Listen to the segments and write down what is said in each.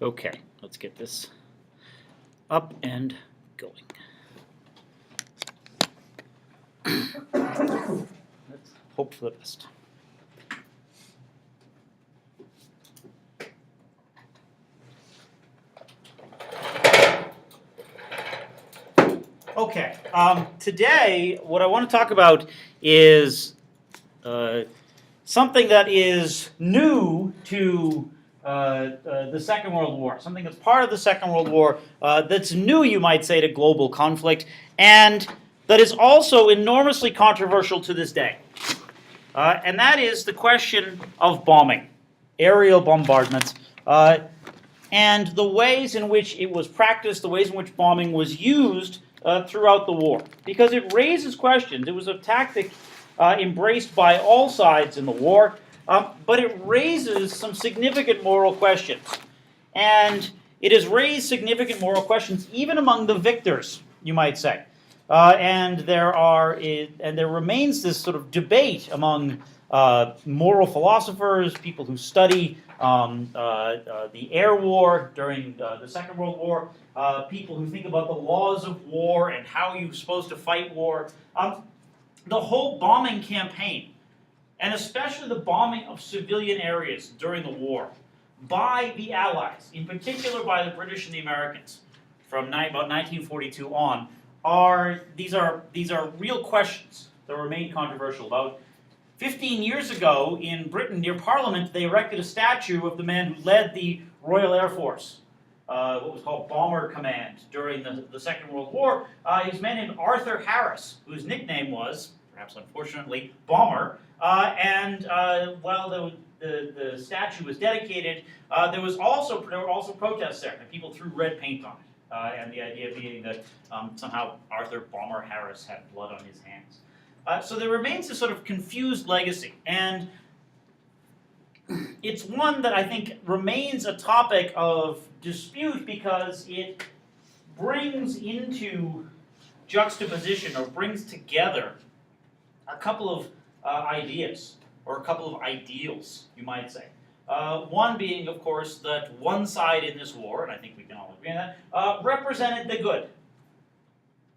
Okay, let's get this up and going. Let's hope for the best. Okay, today what I want to talk about is something that is new to the Second World War, something that's part of the Second World War, that's new, you might say, to global conflict, and that is also enormously controversial to this day. And that is the question of bombing, aerial bombardment, and the ways in which it was practiced, the ways in which bombing was used throughout the war. Because it raises questions. It was a tactic embraced by all sides in the war, but it raises some significant moral questions. And it has raised significant moral questions even among the victors, you might say. And there remains this sort of debate among moral philosophers, people who study the air war during the Second World War, people who think about the laws of war and how you're supposed to fight war. The whole bombing campaign, and especially the bombing of civilian areas during the war by the Allies, in particular by the British and the Americans, from about 1942 on, these are real questions that remain controversial. About 15 years ago in Britain, near Parliament, they erected a statue of the man who led the Royal Air Force, what was called Bomber Command during the Second World War. He was a man named Arthur Harris, whose nickname was, perhaps unfortunately, Bomber. While the statue was dedicated, there were also protests there, and people threw red paint on it. And the idea being that somehow Arthur Bomber Harris had blood on his hands. So there remains this sort of confused legacy, and it's one that I think remains a topic of dispute because it brings into juxtaposition or brings together a couple of ideas or a couple of ideals, you might say. One being, of course, that one side in this war, and I think we can all agree on that, represented the good.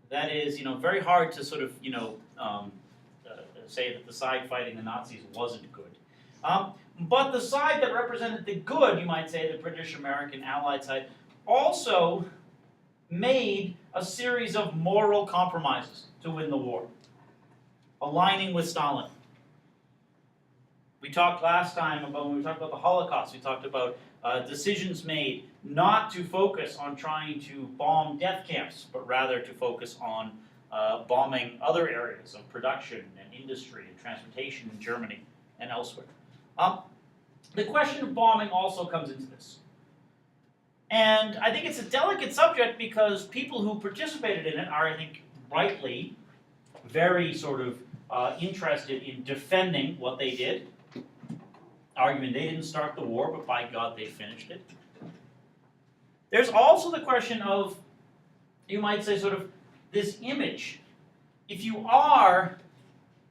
That is, very hard to sort of, say that the side fighting the Nazis wasn't good. But the side that represented the good, you might say, the British, American, Allied side, also made a series of moral compromises to win the war, aligning with Stalin. We talked last time about, when we talked about the Holocaust, we talked about decisions made not to focus on trying to bomb death camps, but rather to focus on bombing other areas of production and industry and transportation in Germany and elsewhere. The question of bombing also comes into this. And I think it's a delicate subject because people who participated in it are, I think, rightly very sort of interested in defending what they did, arguing they didn't start the war, but by God they finished it. There's also the question of, you might say, sort of this image. If you are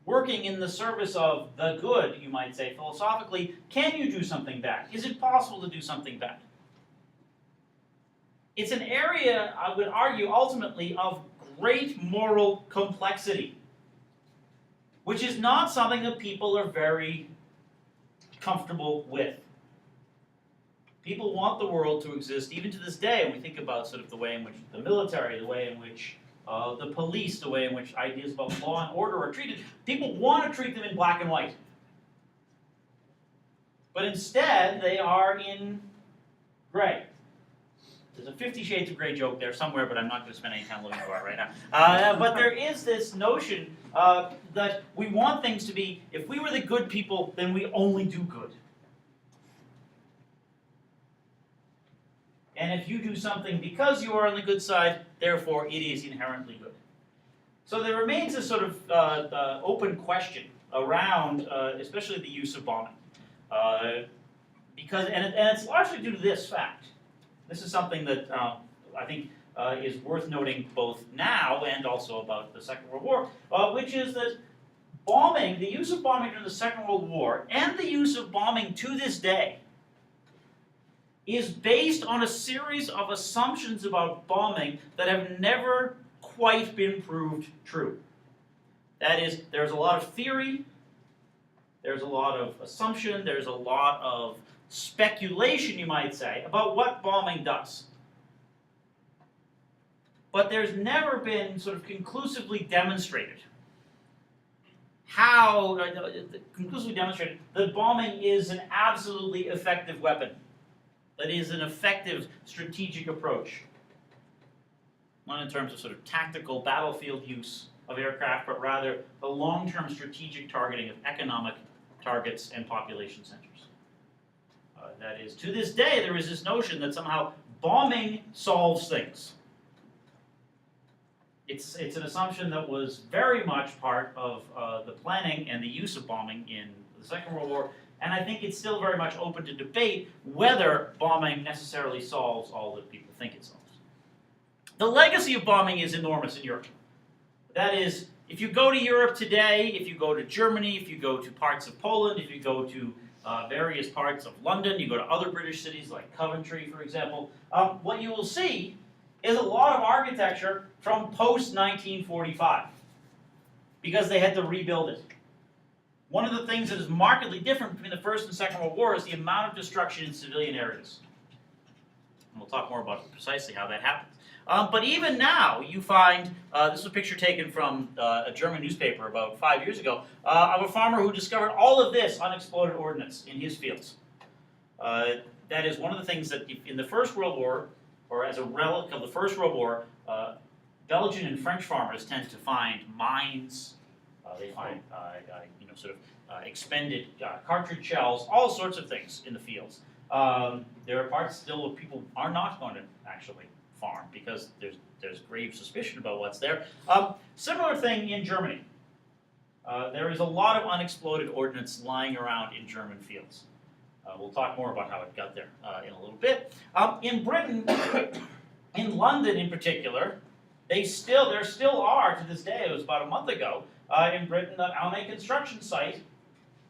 working in the service of the good, you might say, philosophically, can you do something bad? Is it possible to do something bad? It's an area, I would argue, ultimately, of great moral complexity, which is not something that people are very comfortable with. People want the world to exist, even to this day, when we think about sort of the way in which the military, the way in which the police, the way in which ideas about law and order are treated. People want to treat them in black and white. But instead, they are in gray. There's a 50 Shades of Grey joke there somewhere, but I'm not going to spend any time looking for it right now. But there is this notion that we want things to be, if we were the good people, then we only do good. And if you do something because you are on the good side, therefore it is inherently good. So there remains a sort of open question around, especially the use of bombing. And it's largely due to this fact. This is something that I think is worth noting both now and also about the Second World War, which is that bombing, the use of bombing during the Second World War, and the use of bombing to this day, is based on a series of assumptions about bombing that have never quite been proved true. That is, there's a lot of theory, there's a lot of assumption, there's a lot of speculation, you might say, about what bombing does. But there's never been sort of conclusively demonstrated that bombing is an absolutely effective weapon, that is an effective strategic approach. Not in terms of sort of tactical battlefield use of aircraft, but rather the long-term strategic targeting of economic targets and population centers. That is, to this day, there is this notion that somehow bombing solves things. It's an assumption that was very much part of the planning and the use of bombing in the Second World War, and I think it's still very much open to debate whether bombing necessarily solves all that people think it solves. The legacy of bombing is enormous in Europe. That is, if you go to Europe today, if you go to Germany, if you go to parts of Poland, if you go to various parts of London, you go to other British cities like Coventry, for example, what you will see is a lot of architecture from post-1945 because they had to rebuild it. One of the things that is markedly different between the First and Second World War is the amount of destruction in civilian areas. And we'll talk more about precisely how that happens. But even now, you find, this is a picture taken from a German newspaper about 5 years ago, of a farmer who discovered all of this unexploded ordnance in his fields. That is one of the things that in the First World War, or as a relic of the First World War, Belgian and French farmers tend to find mines, they find expended cartridge shells, all sorts of things in the fields. There are parts still where people are not going to actually farm because there's grave suspicion about what's there. Similar thing in Germany. There is a lot of unexploded ordnance lying around in German fields. We'll talk more about how it got there in a little bit. In Britain, in London in particular, there still are, to this day, it was about a month ago, in Britain, on a construction site,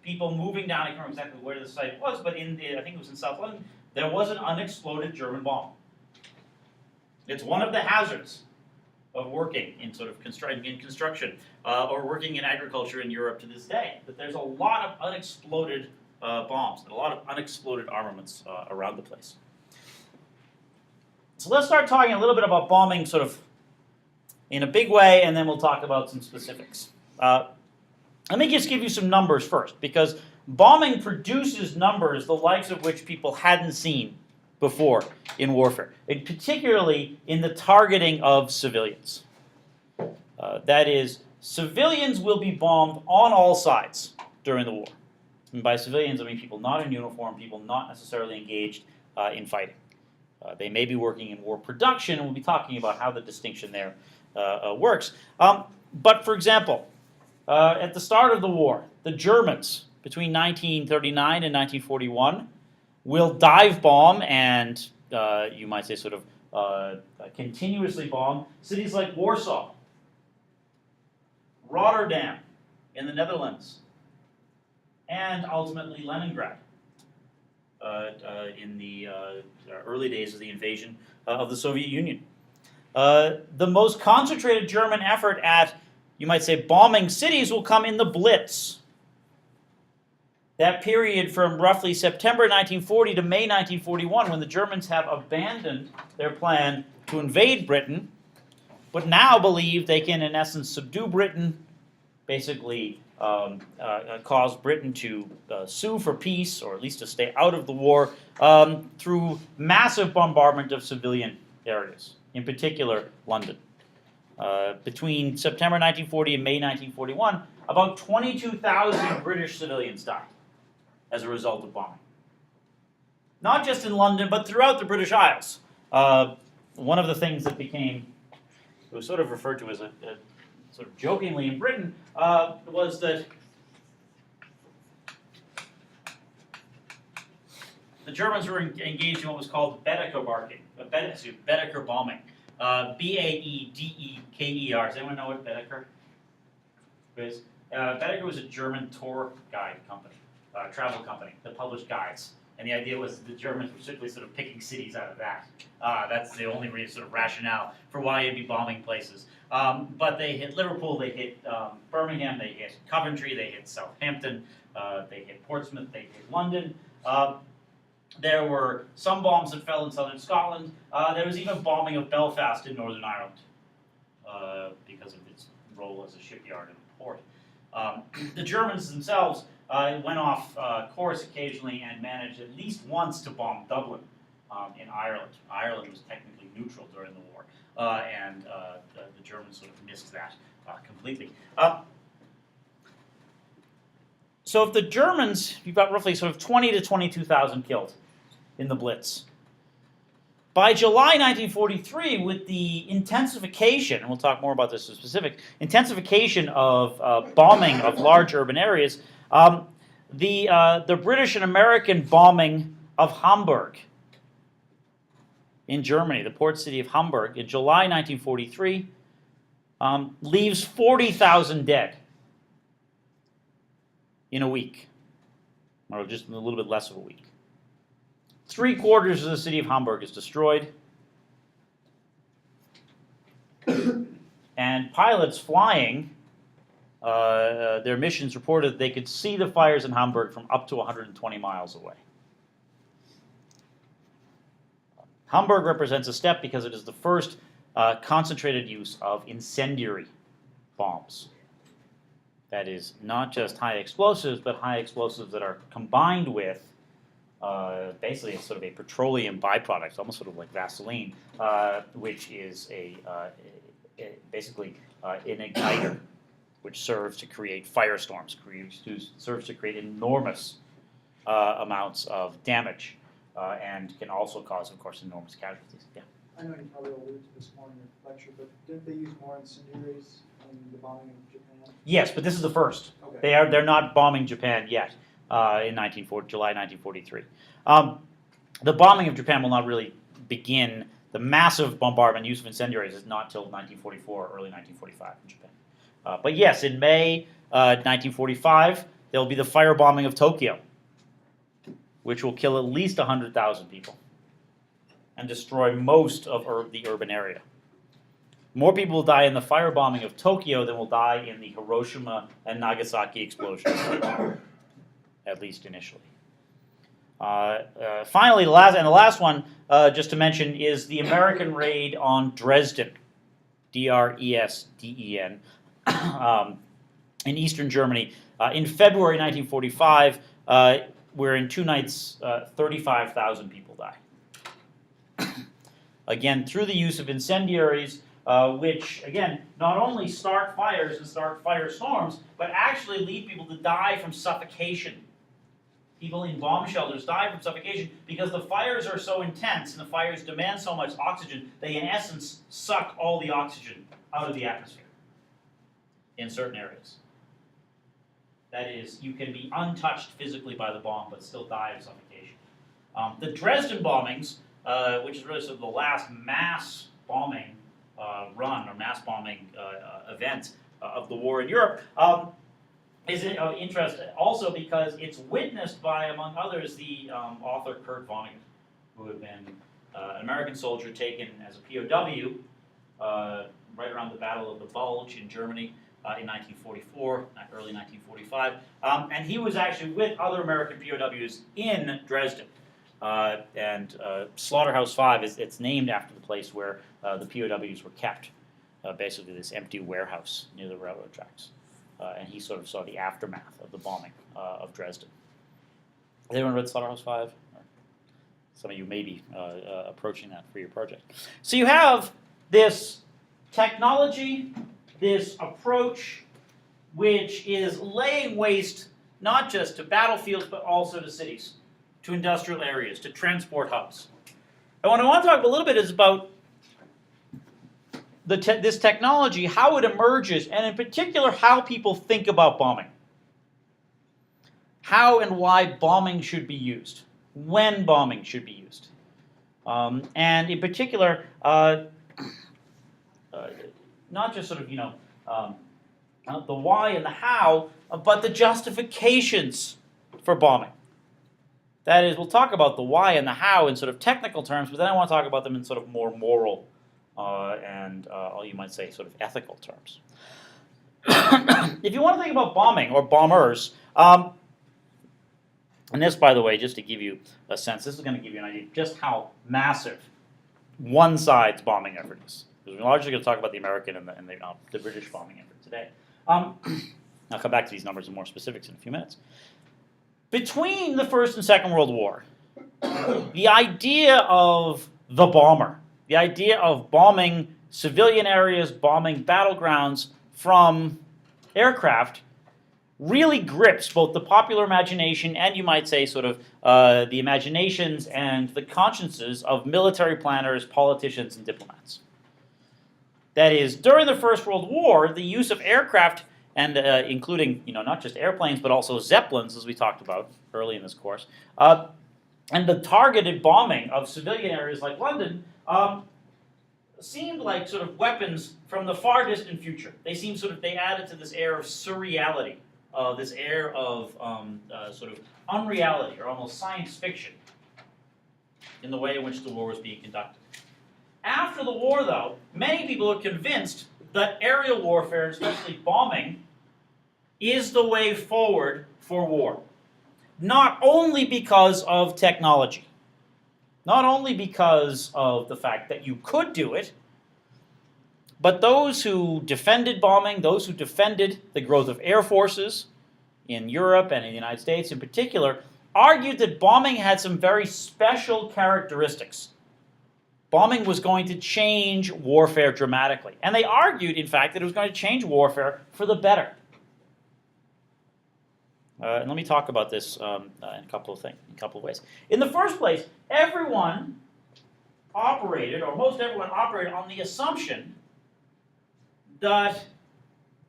people moving down, I can't remember exactly where the site was, but I think it was in South London, there was an unexploded German bomb. It's one of the hazards of working in sort of construction or working in agriculture in Europe to this day, that there's a lot of unexploded bombs and a lot of unexploded armaments around the place. So let's start talking a little bit about bombing sort of in a big way, and then we'll talk about some specifics. Let me just give you some numbers first, because bombing produces numbers the likes of which people hadn't seen before in warfare, and particularly in the targeting of civilians. That is, civilians will be bombed on all sides during the war. And by civilians, I mean people not in uniform, people not necessarily engaged in fighting. They may be working in war production, and we'll be talking about how the distinction there works. But for example, at the start of the war, the Germans, between 1939 and 1941, will dive bomb and, you might say, sort of continuously bomb cities like Warsaw, Rotterdam in the Netherlands, and ultimately Leningrad in the early days of the invasion of the Soviet Union. The most concentrated German effort at, you might say, bombing cities will come in the Blitz. That period from roughly September 1940 to May 1941, when the Germans have abandoned their plan to invade Britain, but now believe they can, in essence, subdue Britain, basically cause Britain to sue for peace, or at least to stay out of the war, through massive bombardment of civilian areas, in particular London. Between September 1940 and May 1941, about 22,000 British civilians died as a result of bombing. Not just in London, but throughout the British Isles. One of the things that became, it was sort of referred to as a sort of jokingly in Britain, was that the Germans were engaged in what was called Baedeker bombing. Baedeker. Does anyone know what Baedeker is? Baedeker was a German tour guide company, travel company that published guides And the idea was the Germans were simply sort of picking cities out of that. That's the only sort of rationale for why you'd be bombing places. But they hit Liverpool, they hit Birmingham, they hit Coventry, they hit Southampton, they hit Portsmouth, they hit London. There were some bombs that fell in southern Scotland. There was even bombing of Belfast in Northern Ireland because of its role as a shipyard and port. The Germans themselves went off course occasionally and managed at least once to bomb Dublin in Ireland. Ireland was technically neutral during the war, and the Germans sort of missed that completely. So if the Germans, you've got roughly sort of 20 to 22,000 killed in the Blitz. By July 1943, with the intensification, and we'll talk more about this in specific, intensification of bombing of large urban areas, the British and American bombing of Hamburg in Germany, the port city of Hamburg, in July 1943, leaves 40,000 dead in a week, or just a little bit less of a week. 3/4 of the city of Hamburg is destroyed. And pilots flying their missions reported that they could see the fires in Hamburg from up to 120 miles away. Hamburg represents a step because it is the first concentrated use of incendiary bombs. That is not just high explosives, but high explosives that are combined with basically it's sort of a petroleum byproduct, almost sort of like Vaseline, which is basically an igniter, which serves to create firestorms, serves to create enormous amounts of damage, and can also cause, of course, enormous casualties. Yeah. I know you probably alluded to this more in your lecture, but didn't they use more incendiaries in the bombing of Japan? Yes, but this is the first. Okay. They're not bombing Japan yet in July 1943. The bombing of Japan will not really begin. The massive bombardment use of incendiaries is not till 1944, early 1945 in Japan. But yes, in May 1945, there will be the firebombing of Tokyo, which will kill at least 100,000 people and destroy most of the urban area. More people will die in the firebombing of Tokyo than will die in the Hiroshima and Nagasaki explosions, at least initially. Finally, the last one, just to mention, is the American raid on Dresden, Dresden, in eastern Germany. In February 1945, where in 2 nights, 35,000 people die. Again, through the use of incendiaries, which, again, not only start fires and start firestorms, but actually lead people to die from suffocation. People in bomb shelters die from suffocation because the fires are so intense and the fires demand so much oxygen, they in essence suck all the oxygen out of the atmosphere in certain areas. That is, you can be untouched physically by the bomb but still die of suffocation. The Dresden bombings, which is really sort of the last mass bombing run or mass bombing event of the war in Europe, is of interest also because it's witnessed by, among others, the author Kurt Vonnegut, who had been an American soldier taken as a POW right around the Battle of the Bulge in Germany in 1944, early 1945. And he was actually with other American POWs in Dresden. And Slaughterhouse 5, it's named after the place where the POWs were kept, basically this empty warehouse near the railroad tracks. And he sort of saw the aftermath of the bombing of Dresden. Has anyone read Slaughterhouse 5? Or some of you may be approaching that for your project. So you have this technology, this approach, which is laying waste not just to battlefields, but also to cities, to industrial areas, to transport hubs. And what I want to talk a little bit is about this technology, how it emerges, and in particular, how people think about bombing. How and why bombing should be used. When bombing should be used. And in particular, not just sort of, the why and the how, but the justifications for bombing. That is, we'll talk about the why and the how in sort of technical terms, but then I want to talk about them in sort of more moral and you might say sort of ethical terms. If you want to think about bombing or bombers, and this, by the way, just to give you a sense, this is going to give you an idea of just how massive one side's bombing effort is. Because we're largely going to talk about the American and the British bombing effort today. I'll come back to these numbers in more specifics in a few minutes. Between the First and Second World War, the idea of the bomber, the idea of bombing civilian areas, bombing battlegrounds from aircraft, really grips both the popular imagination and, you might say, sort of the imaginations and the consciences of military planners, politicians, and diplomats. That is, during the First World War, the use of aircraft, and including, not just airplanes, but also zeppelins, as we talked about early in this course, and the targeted bombing of civilian areas like London seemed like sort of weapons from the far distant future. They added to this air of surreality, this air of sort of unreality, or almost science fiction, in the way in which the war was being conducted. After the war, though, many people are convinced that aerial warfare, especially bombing, is the way forward for war. Not only because of technology, not only because of the fact that you could do it, but those who defended bombing, those who defended the growth of air forces in Europe and in the United States in particular, argued that bombing had some very special characteristics. Bombing was going to change warfare dramatically. And they argued, in fact, that it was going to change warfare for the better. And let me talk about this in a couple of ways. In the first place, everyone operated, or most everyone operated, on the assumption that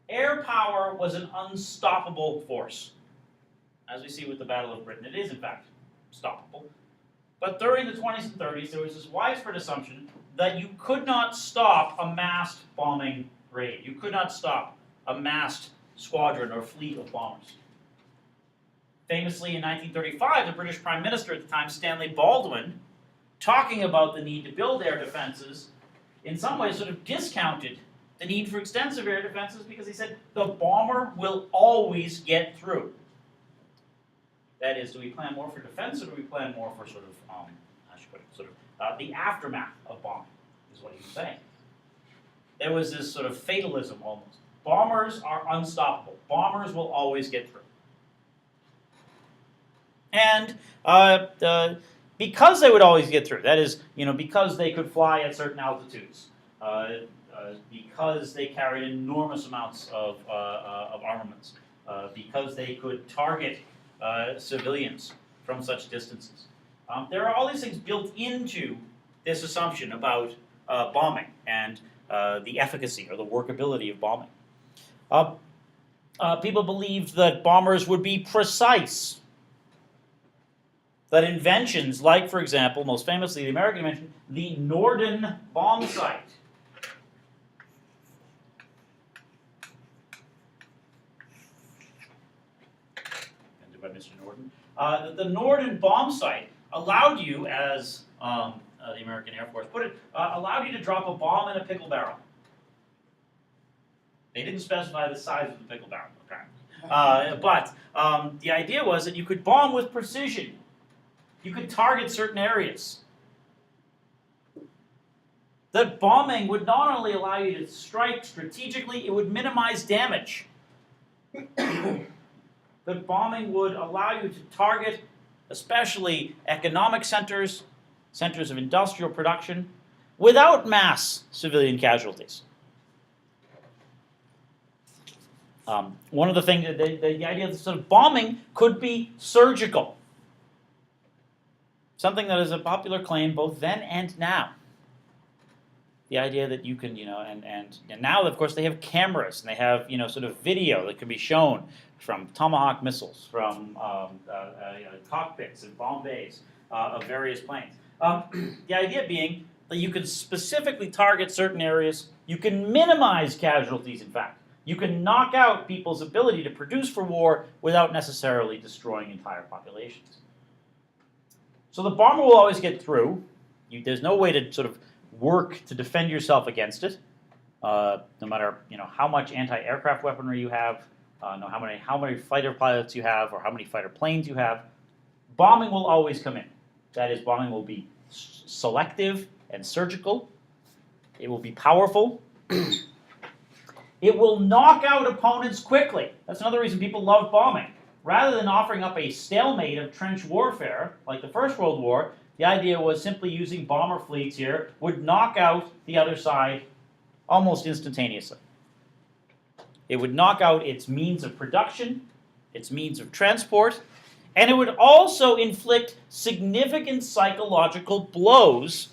air power was an unstoppable force. As we see with the Battle of Britain, it is, in fact, stoppable. But during the 20s and 30s, there was this widespread assumption that you could not stop a massed bombing raid. You could not stop a massed squadron or fleet of bombers. Famously, in 1935, the British Prime Minister at the time, Stanley Baldwin, talking about the need to build air defenses, in some ways sort of discounted the need for extensive air defenses because he said the bomber will always get through. That is, do we plan more for defense, or do we plan more for sort of, the aftermath of bombing, is what he was saying. There was this sort of fatalism almost. Bombers are unstoppable. Bombers will always get through. And because they would always get through, that is, because they could fly at certain altitudes, because they carried enormous amounts of armaments, because they could target civilians from such distances. There are all these things built into this assumption about bombing and the efficacy or the workability of bombing. People believed that bombers would be precise, that inventions like, for example, most famously the American invention, the Norden bomb sight, by Mr. Norden. The Norden bomb sight allowed you, as the American Air Force put it, allowed you to drop a bomb in a pickle barrel. They didn't specify the size of the pickle barrel, apparently. But the idea was that you could bomb with precision. You could target certain areas. That bombing would not only allow you to strike strategically, it would minimize damage. That bombing would allow you to target especially economic centers, centers of industrial production, without mass civilian casualties. One of the things, the idea that sort of bombing could be surgical. Something that is a popular claim both then and now. The idea that you can, and now, of course, they have cameras and they have, sort of video that can be shown from Tomahawk missiles, from cockpits and bomb bays of various planes. The idea being that you can specifically target certain areas. You can minimize casualties, in fact. You can knock out people's ability to produce for war without necessarily destroying entire populations. So the bomber will always get through. There's no way to sort of work to defend yourself against it, no matter how much anti-aircraft weaponry you have, no how many fighter pilots you have, or how many fighter planes you have. Bombing will always come in. That is, bombing will be selective and surgical. It will be powerful. It will knock out opponents quickly. That's another reason people love bombing. Rather than offering up a stalemate of trench warfare, like the First World War, the idea was simply using bomber fleets here would knock out the other side almost instantaneously. It would knock out its means of production, its means of transport, and it would also inflict significant psychological blows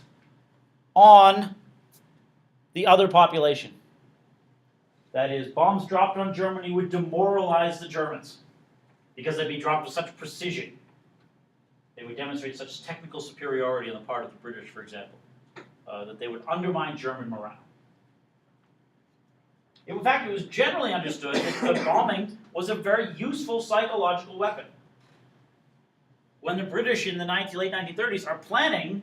on the other population. That is, bombs dropped on Germany would demoralize the Germans because they'd be dropped with such precision. They would demonstrate such technical superiority on the part of the British, for example, that they would undermine German morale. In fact, it was generally understood that bombing was a very useful psychological weapon. When the British in the late 1930s are planning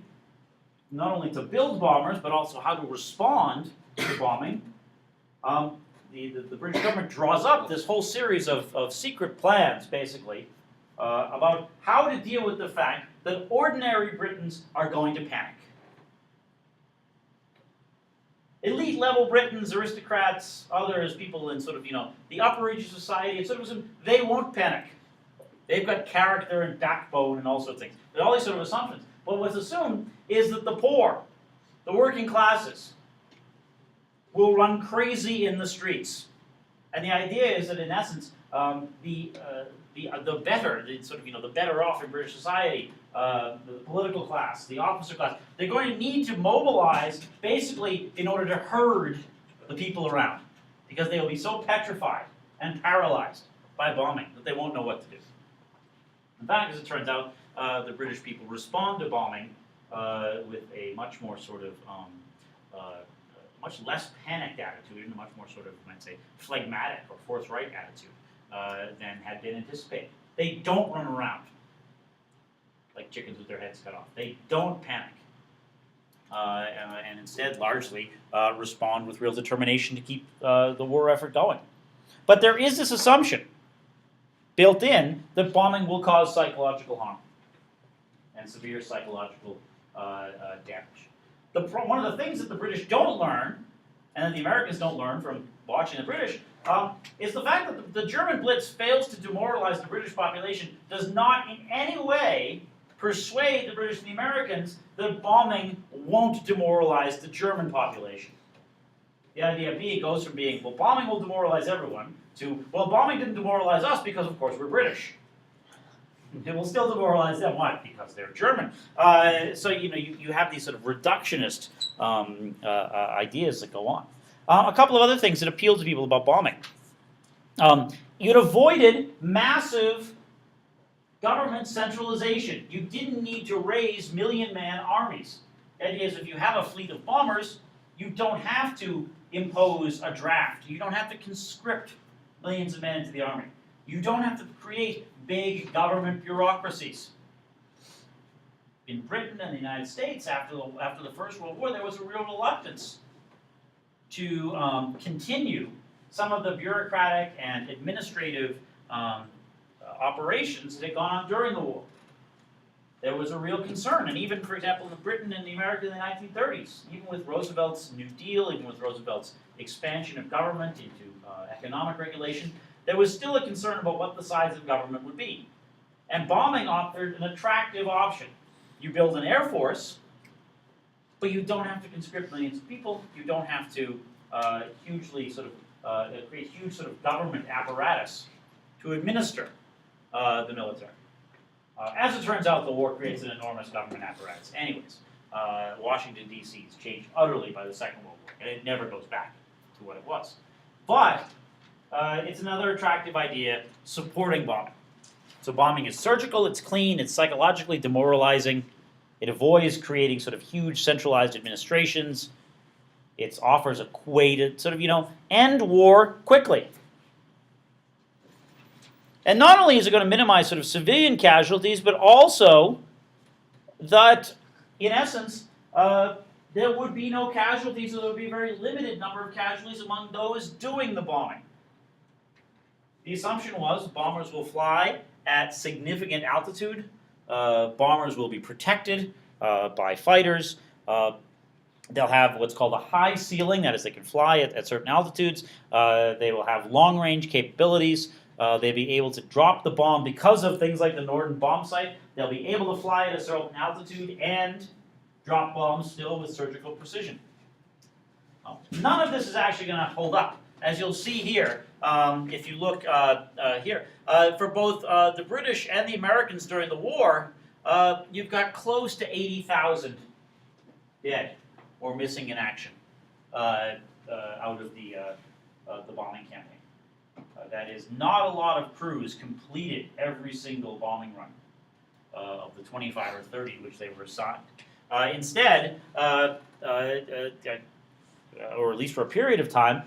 not only to build bombers, but also how to respond to bombing, the British government draws up this whole series of secret plans, basically, about how to deal with the fact that ordinary Britons are going to panic. Elite level Britons, aristocrats, others, people in sort of, the upper reaches of society, and sort of they won't panic. They've got character and backbone and all sorts of things. There are all these sort of assumptions. But what's assumed is that the poor, the working classes, will run crazy in the streets. And the idea is that, in essence, the better, the better off in British society, the political class, the officer class, they're going to need to mobilize basically in order to herd the people around, because they will be so petrified and paralyzed by bombing that they won't know what to do. In fact, as it turns out, the British people respond to bombing with a much more sort of much less panicked attitude and a much more sort of, you might say, phlegmatic or forthright attitude than had been anticipated. They don't run around like chickens with their heads cut off. They don't panic. And instead largely respond with real determination to keep the war effort going. But there is this assumption built in that bombing will cause psychological harm and severe psychological damage. One of the things that the British don't learn, and that the Americans don't learn from watching the British, is the fact that the German Blitz fails to demoralize the British population, does not in any way persuade the British and the Americans that bombing won't demoralize the German population. The idea being goes from being, well, bombing will demoralize everyone, to, well, bombing didn't demoralize us because, of course, we're British. It will still demoralize them. Why? Because they're German. So you have these sort of reductionist ideas that go on. A couple of other things that appeal to people about bombing. You'd avoided massive government centralization. You didn't need to raise million-man armies. That is, if you have a fleet of bombers, you don't have to impose a draft. You don't have to conscript millions of men into the army. You don't have to create big government bureaucracies. In Britain and the United States, after the First World War, there was a real reluctance to continue some of the bureaucratic and administrative operations that had gone on during the war. There was a real concern, and even, for example, in Britain and America in the 1930s, even with Roosevelt's New Deal, even with Roosevelt's expansion of government into economic regulation, there was still a concern about what the size of government would be. And bombing offered an attractive option. You build an air force, but you don't have to conscript millions of people. You don't have to create huge sort of government apparatus to administer the military. As it turns out, the war creates an enormous government apparatus. Anyways, Washington, D.C. is changed utterly by the Second World War, and it never goes back to what it was. But it's another attractive idea supporting bombing. So bombing is surgical, it's clean, it's psychologically demoralizing. It avoids creating sort of huge centralized administrations. It offers a way to sort of, end war quickly. And not only is it going to minimize sort of civilian casualties, but also that, in essence, there would be no casualties, or there would be a very limited number of casualties among those doing the bombing. The assumption was bombers will fly at significant altitude. Bombers will be protected by fighters. They'll have what's called a high ceiling, that is, they can fly at certain altitudes. They will have long-range capabilities. They'll be able to drop the bomb because of things like the Norden bomb sight. They'll be able to fly at a certain altitude and drop bombs still with surgical precision. None of this is actually going to hold up. As you'll see here, if you look here, for both the British and the Americans during the war, you've got close to 80,000 dead or missing in action out of the bombing campaign. That is, not a lot of crews completed every single bombing run of the 25 or 30 which they were assigned. Instead, or at least for a period of time,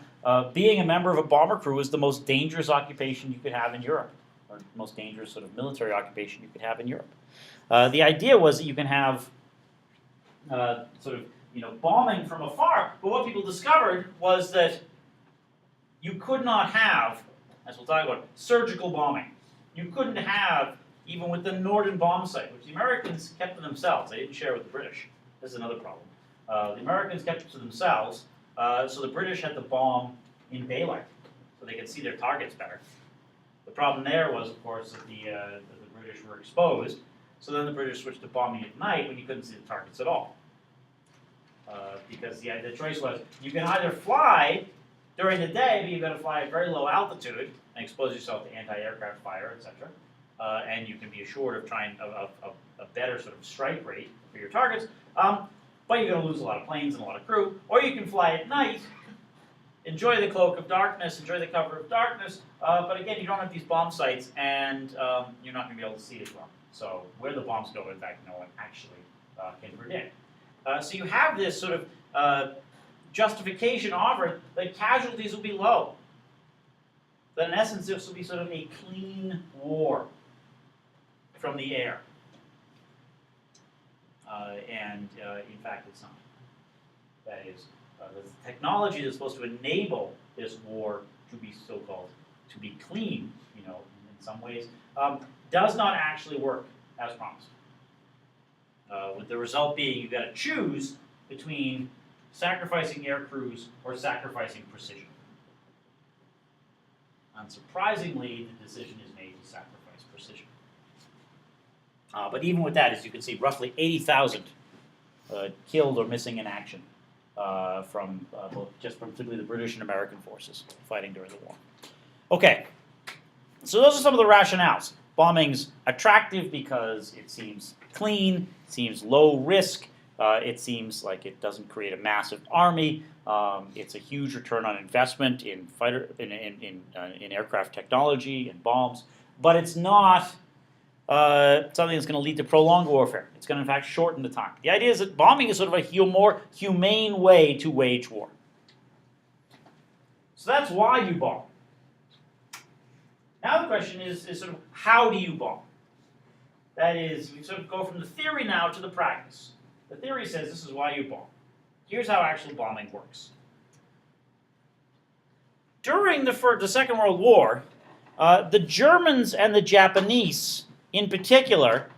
being a member of a bomber crew is the most dangerous occupation you could have in Europe, or the most dangerous sort of military occupation you could have in Europe. The idea was that you can have bombing from afar, but what people discovered was that you could not have, as we'll talk about, surgical bombing. You couldn't have, even with the Norden bomb sight, which the Americans kept to themselves. They didn't share with the British. This is another problem. The Americans kept it to themselves, so the British had to bomb in daylight, so they could see their targets better. The problem there was, of course, that the British were exposed, so then the British switched to bombing at night when you couldn't see the targets at all. Because the choice was, you can either fly during the day, but you've got to fly at very low altitude and expose yourself to anti-aircraft fire, etc. And you can be assured of trying a better sort of strike rate for your targets, but you're going to lose a lot of planes and a lot of crew. Or you can fly at night, enjoy the cloak of darkness, enjoy the cover of darkness, but again, you don't have these bomb sites, and you're not going to be able to see as well. So where the bombs go, in fact, no one actually can predict. So you have this sort of justification offered that casualties will be low. That in essence, this will be sort of a clean war from the air. In fact, it's not. That is, the technology that's supposed to enable this war to be so-called, to be clean, in some ways, does not actually work as promised. With the result being, you've got to choose between sacrificing air crews or sacrificing precision. Unsurprisingly, the decision is made to sacrifice precision. But even with that, as you can see, roughly 80,000 killed or missing in action from particularly the British and American forces fighting during the war. Okay, so those are some of the rationales. Bombing's attractive because it seems clean, it seems low risk, it seems like it doesn't create a massive army. It's a huge return on investment in aircraft technology and bombs, but it's not something that's going to lead to prolonged warfare. It's going to, in fact, shorten the time. The idea is that bombing is sort of a more humane way to wage war. So that's why you bomb. Now the question is sort of, how do you bomb? That is, we sort of go from the theory now to the practice. The theory says this is why you bomb. Here's how actual bombing works. During the Second World War, the Germans and the Japanese, in particular,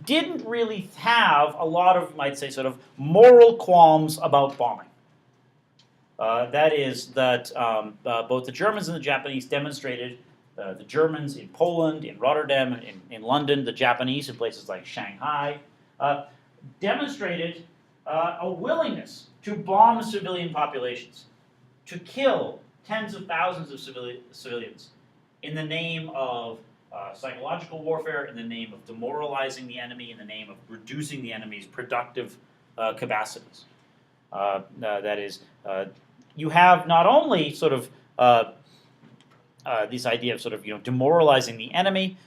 didn't really have a lot of, might say, sort of moral qualms about bombing. That is, that both the Germans and the Japanese demonstrated, the Germans in Poland, in Rotterdam, in London, the Japanese in places like Shanghai, demonstrated a willingness to bomb civilian populations, to kill tens of thousands of civilians in the name of psychological warfare, in the name of demoralizing the enemy, in the name of reducing the enemy's productive capacities. That is, you have not only sort of this idea of sort of demoralizing the enemy.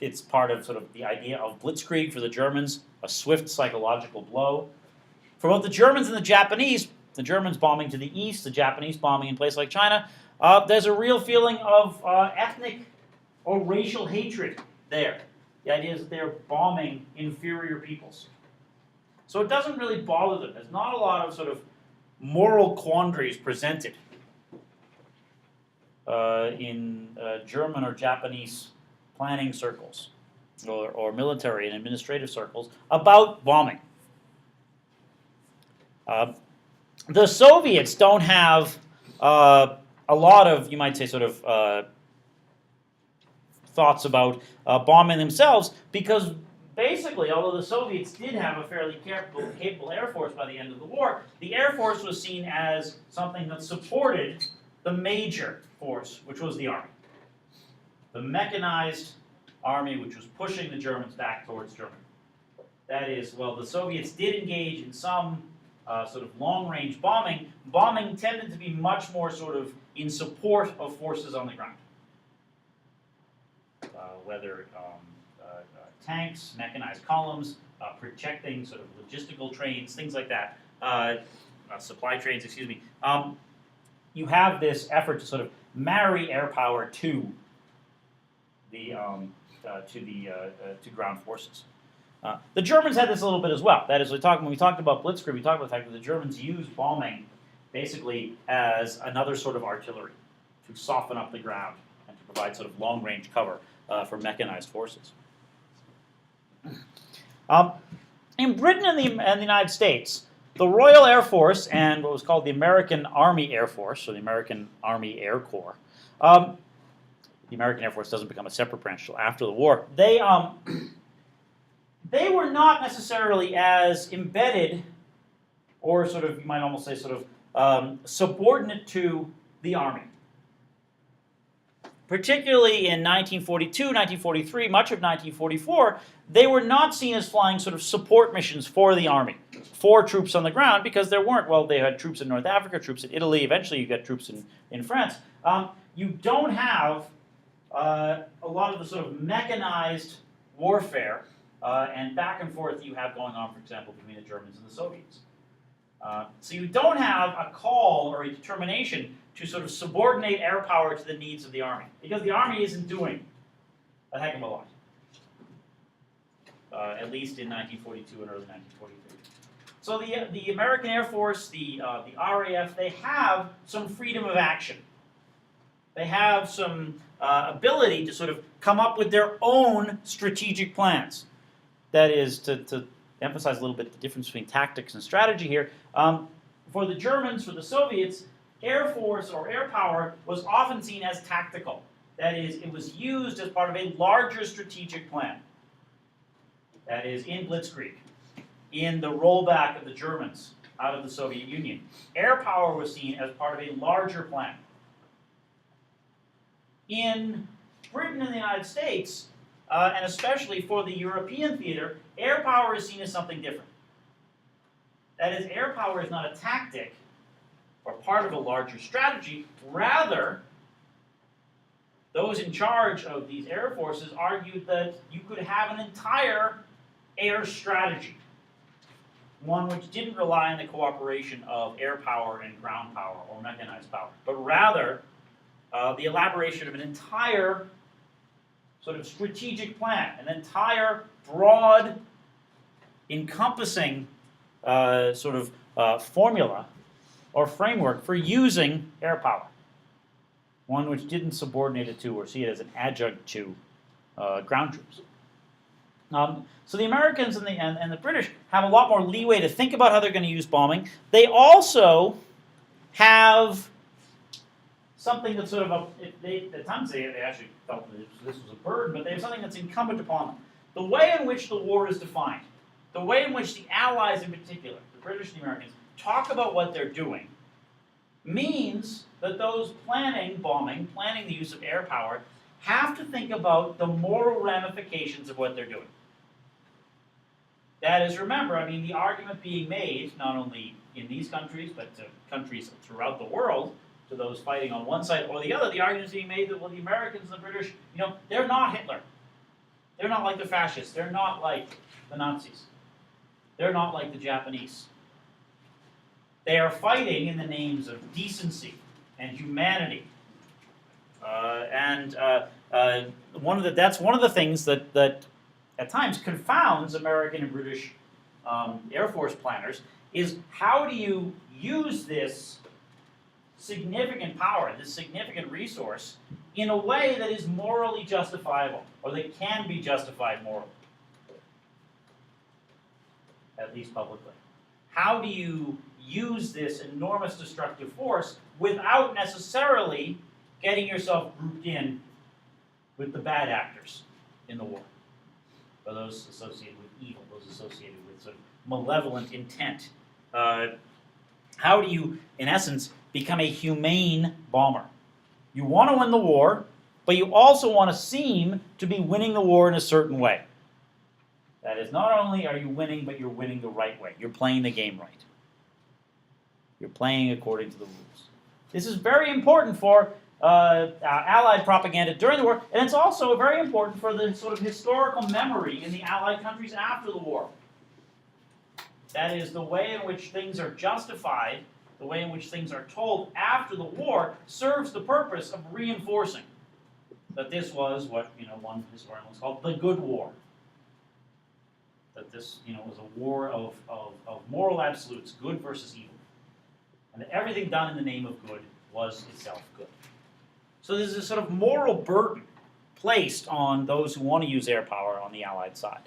It's part of sort of the idea of blitzkrieg for the Germans, a swift psychological blow. For both the Germans and the Japanese bombing to the east, the Japanese bombing in places like China, there's a real feeling of ethnic or racial hatred there. The idea is that they're bombing inferior peoples. So it doesn't really bother them. There's not a lot of sort of moral quandaries presented in German or Japanese planning circles or military and administrative circles about bombing. The Soviets don't have a lot of, you might say, sort of thoughts about bombing themselves, because basically, although the Soviets did have a fairly capable Air Force by the end of the war, the Air Force was seen as something that supported the major force, which was the Army. The mechanized army, which was pushing the Germans back towards Germany. That is, well, the Soviets did engage in some sort of long-range bombing. Bombing tended to be much more sort of in support of forces on the ground. Whether tanks, mechanized columns, protecting sort of logistical trains, things like that, supply trains, excuse me. You have this effort to sort of marry air power to the to ground forces. The Germans had this a little bit as well. That is, when we talked about Blitzkrieg, we talked about the fact that the Germans used bombing basically as another sort of artillery to soften up the ground and to provide sort of long-range cover for mechanized forces. In Britain and the United States, the Royal Air Force and what was called the American Army Air Force, or the American Army Air Corps, the American Air Force doesn't become a separate branch until after the war. They were not necessarily as embedded, or sort of, you might almost say, sort of subordinate to the Army. Particularly in 1942, 1943, much of 1944, they were not seen as flying sort of support missions for the Army, for troops on the ground, because there weren't, well, they had troops in North Africa, troops in Italy, eventually you get troops in France. You don't have a lot of the sort of mechanized warfare and back and forth you have going on, for example, between the Germans and the Soviets. So you don't have a call or a determination to sort of subordinate air power to the needs of the Army, because the Army isn't doing a heck of a lot, at least in 1942 and early 1943. So the American Air Force, the RAF, they have some freedom of action. They have some ability to sort of come up with their own strategic plans. That is, to emphasize a little bit the difference between tactics and strategy here. For the Germans, for the Soviets, air force or air power was often seen as tactical. That is, it was used as part of a larger strategic plan. That is, in Blitzkrieg, in the rollback of the Germans out of the Soviet Union. Air power was seen as part of a larger plan. In Britain and the United States, and especially for the European theater, air power is seen as something different. That is, air power is not a tactic or part of a larger strategy. Rather, those in charge of these air forces argued that you could have an entire air strategy, one which didn't rely on the cooperation of air power and ground power or mechanized power, but rather the elaboration of an entire sort of strategic plan, an entire broad, encompassing sort of formula or framework for using air power, one which didn't subordinate it to or see it as an adjunct to ground troops. So the Americans and the British have a lot more leeway to think about how they're going to use bombing. They also have something that's sort of at times they actually felt that this was a burden, but they have something that's incumbent upon them. The way in which the war is defined, the way in which the Allies in particular, the British and the Americans, talk about what they're doing, means that those planning bombing, planning the use of air power, have to think about the moral ramifications of what they're doing. That is, remember, I mean, the argument being made, not only in these countries, but to countries throughout the world, to those fighting on one side or the other, the argument is being made that, well, the Americans and the British, they're not Hitler. They're not like the fascists. They're not like the Nazis. They're not like the Japanese. They are fighting in the names of decency and humanity. That's one of the things that at times confounds American and British Air Force planners is how do you use this significant power, this significant resource, in a way that is morally justifiable, or that can be justified morally, at least publicly. How do you use this enormous destructive force without necessarily getting yourself grouped in with the bad actors in the war, or those associated with evil, those associated with sort of malevolent intent? How do you, in essence, become a humane bomber? You want to win the war, but you also want to seem to be winning the war in a certain way. That is, not only are you winning, but you're winning the right way. You're playing the game right. You're playing according to the rules. This is very important for Allied propaganda during the war, and it's also very important for the sort of historical memory in the Allied countries after the war. That is, the way in which things are justified, the way in which things are told after the war, serves the purpose of reinforcing that this was what one historian once called the good war. That this was a war of moral absolutes, good versus evil, and that everything done in the name of good was itself good. So there's this sort of moral burden placed on those who want to use air power on the Allied side.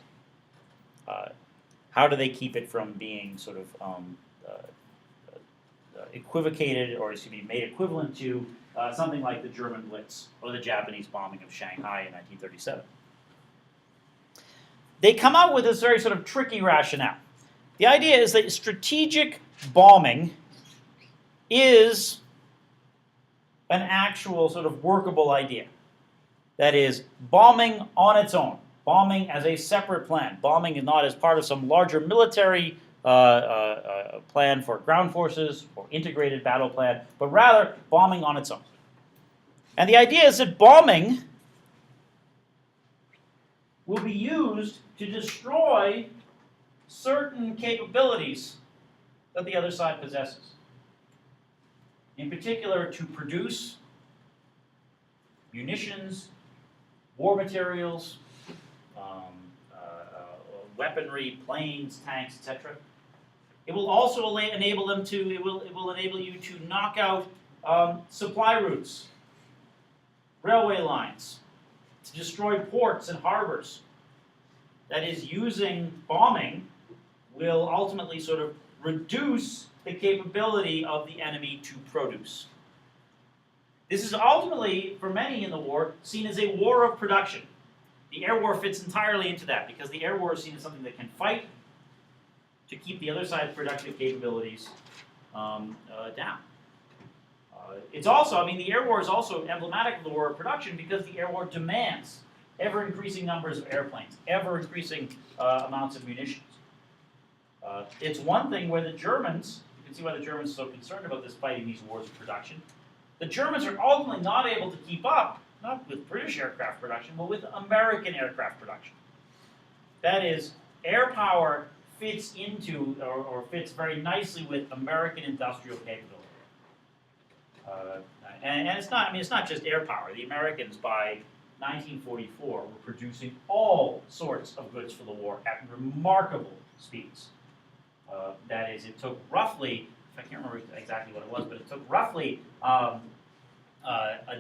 How do they keep it from being sort of equivocated, or excuse me, made equivalent to something like the German Blitz or the Japanese bombing of Shanghai in 1937? They come out with this very sort of tricky rationale. The idea is that strategic bombing is an actual sort of workable idea. That is, bombing on its own, bombing as a separate plan. Bombing is not as part of some larger military plan for ground forces or integrated battle plan, but rather bombing on its own. And the idea is that bombing will be used to destroy certain capabilities that the other side possesses. In particular, to produce munitions, war materials, weaponry, planes, tanks, etc. It will also enable them to. It will enable you to knock out supply routes, railway lines, to destroy ports and harbors. That is, using bombing will ultimately sort of reduce the capability of the enemy to produce. This is ultimately, for many in the war, seen as a war of production. The air war fits entirely into that, because the air war is seen as something that can fight to keep the other side's productive capabilities down. It's also, the air war is also emblematic of the war of production because the air war demands ever-increasing numbers of airplanes, ever-increasing amounts of munitions. It's one thing where the Germans, you can see why the Germans are so concerned about this fighting these wars of production. The Germans are ultimately not able to keep up, not with British aircraft production, but with American aircraft production. That is, air power fits into, or fits very nicely with American industrial capability. And it's not, it's not just air power. The Americans, by 1944, were producing all sorts of goods for the war at remarkable speeds. That is, it took roughly, I can't remember exactly what it was, but it took roughly a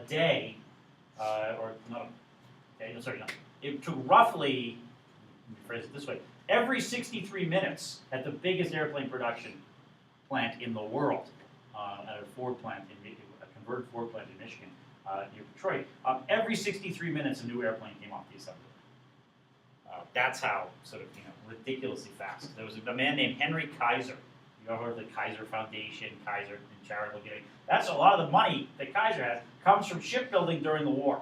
day, or not a day, no, sorry, no. It took roughly, let me phrase it this way, every 63 minutes at the biggest airplane production plant in the world, at a Ford plant, a converted Ford plant in Michigan, near Detroit, every 63 minutes a new airplane came off the assembly line. That's how sort of, ridiculously fast. There was a man named Henry Kaiser. You ever heard of the Kaiser Foundation, Kaiser and charitable giving? That's a lot of the money that Kaiser has comes from shipbuilding during the war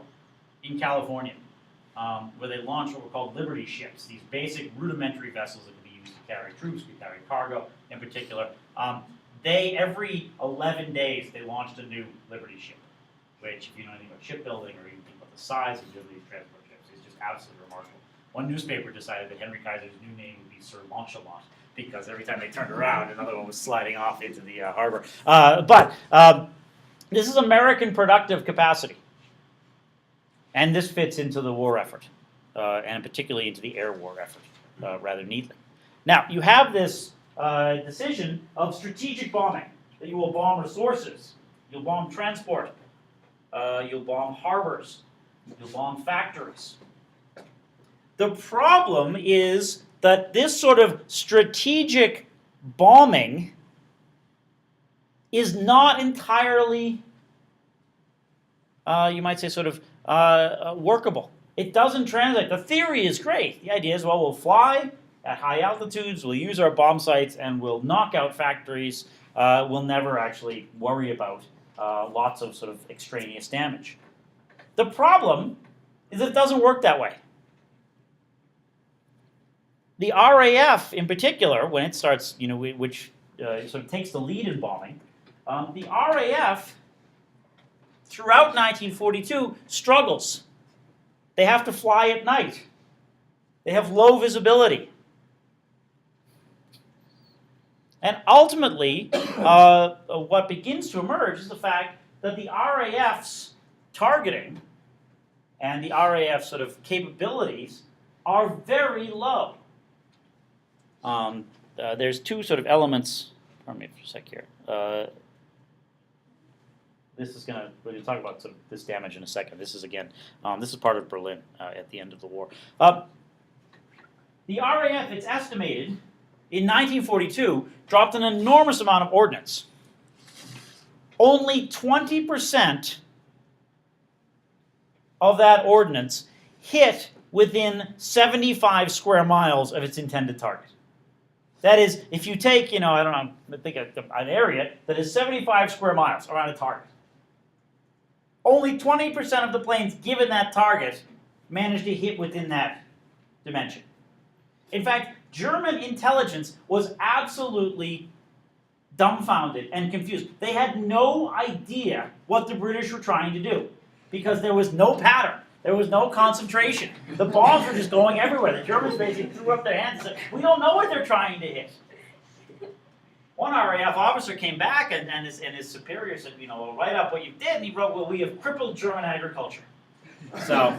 in California, where they launched what were called Liberty ships, these basic rudimentary vessels that could be used to carry troops, could carry cargo in particular. Every 11 days, they launched a new Liberty ship, which, if you know anything about shipbuilding or even think about the size of Liberty transport ships, is just absolutely remarkable. One newspaper decided that Henry Kaiser's new name would be Sir Launch-a-Lot, because every time they turned around, another one was sliding off into the harbor. But this is American productive capacity. And this fits into the war effort. and particularly into the air war effort rather neatly. Now, you have this decision of strategic bombing, that you will bomb resources, you'll bomb transport, you'll bomb harbors, you'll bomb factories. The problem is that this sort of strategic bombing is not entirely, you might say, sort of workable. It doesn't translate. The theory is great. The idea is, well, we'll fly at high altitudes, we'll use our bomb sites, and we'll knock out factories. We'll never actually worry about lots of sort of extraneous damage. The problem is that it doesn't work that way. The RAF, in particular, when it starts, which sort of takes the lead in bombing, the RAF, throughout 1942, struggles. They have to fly at night. They have low visibility. And ultimately, what begins to emerge is the fact that the RAF's targeting and the RAF sort of capabilities are very low. There's two sort of elements. Pardon me for a sec here. We're going to talk about sort of this damage in a second. This is again, this is part of Berlin at the end of the war. The RAF, it's estimated, in 1942, dropped an enormous amount of ordnance. Only 20% of that ordnance hit within 75 square miles of its intended target. That is, if you take, think an area that is 75 square miles around a target, only 20% of the planes given that target managed to hit within that dimension. In fact, German intelligence was absolutely dumbfounded and confused. They had no idea what the British were trying to do because there was no pattern. There was no concentration. The bombs were just going everywhere. The Germans basically threw up their hands and said, we don't know what they're trying to hit. One RAF officer came back and his superior said, well, write up what you did. And he wrote, well, we have crippled German agriculture. So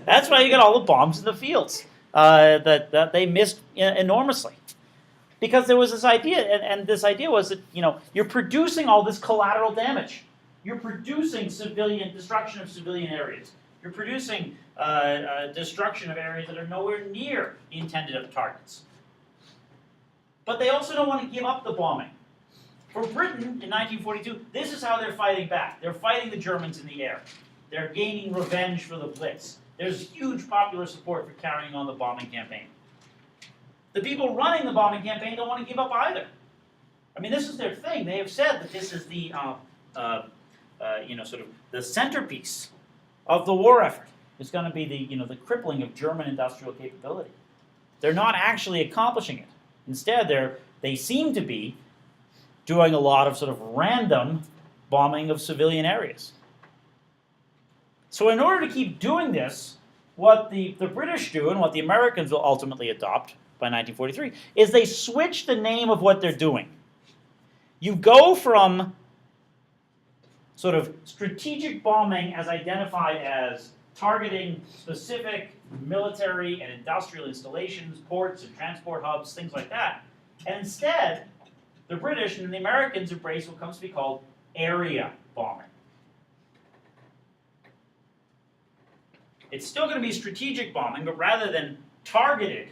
that's why you got all the bombs in the fields that they missed enormously. Because there was this idea, and this idea was that, you're producing all this collateral damage. You're producing destruction of civilian areas. You're producing destruction of areas that are nowhere near the intended targets. But they also don't want to give up the bombing. For Britain, in 1942, this is how they're fighting back. They're fighting the Germans in the air. They're gaining revenge for the Blitz. There's huge popular support for carrying on the bombing campaign. The people running the bombing campaign don't want to give up either. I mean, this is their thing. They have said that this is the, sort of the centerpiece of the war effort. It's going to be the crippling of German industrial capability. They're not actually accomplishing it. Instead, they seem to be doing a lot of sort of random bombing of civilian areas. So in order to keep doing this, what the British do and what the Americans will ultimately adopt by 1943 is they switch the name of what they're doing. You go from sort of strategic bombing as identified as targeting specific military and industrial installations, ports and transport hubs, things like that. And instead, the British and the Americans embrace what comes to be called area bombing. It's still going to be strategic bombing, but rather than targeted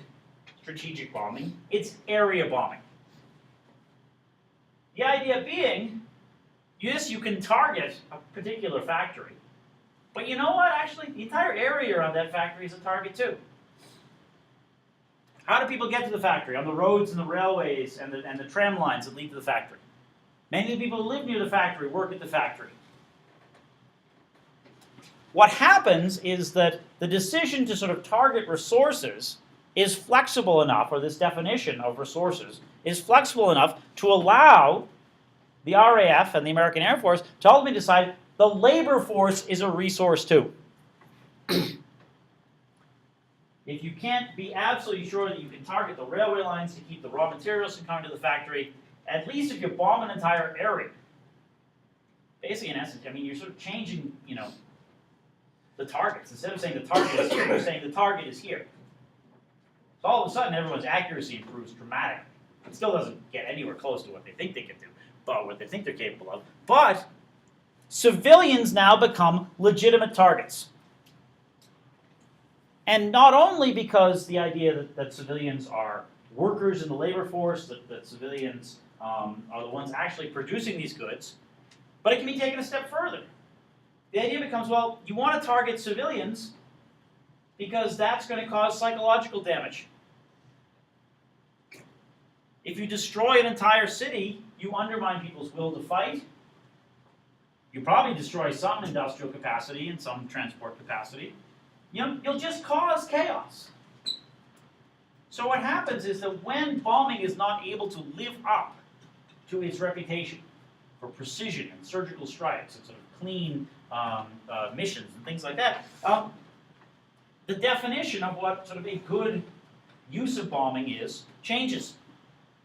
strategic bombing, it's area bombing. The idea being, yes, you can target a particular factory, but you know what, actually, the entire area around that factory is a target too. How do people get to the factory? On the roads and the railways and the tram lines that lead to the factory. Many of the people who live near the factory work at the factory. What happens is that the decision to sort of target resources is flexible enough, or this definition of resources is flexible enough to allow the RAF and the American Air Force to ultimately decide the labor force is a resource too. If you can't be absolutely sure that you can target the railway lines to keep the raw materials from coming to the factory, at least if you bomb an entire area, basically in essence, I mean, you're sort of changing, the targets. Instead of saying the target is here, they're saying the target is here. So all of a sudden, everyone's accuracy improves dramatically. It still doesn't get anywhere close to what they think they can do, but what they think they're capable of. But civilians now become legitimate targets. And not only because the idea that civilians are workers in the labor force, that civilians are the ones actually producing these goods, but it can be taken a step further. The idea becomes, well, you want to target civilians because that's going to cause psychological damage. If you destroy an entire city, you undermine people's will to fight. You probably destroy some industrial capacity and some transport capacity. You'll just cause chaos. So what happens is that when bombing is not able to live up to its reputation for precision and surgical strikes and sort of clean missions and things like that, the definition of what sort of a good use of bombing is changes,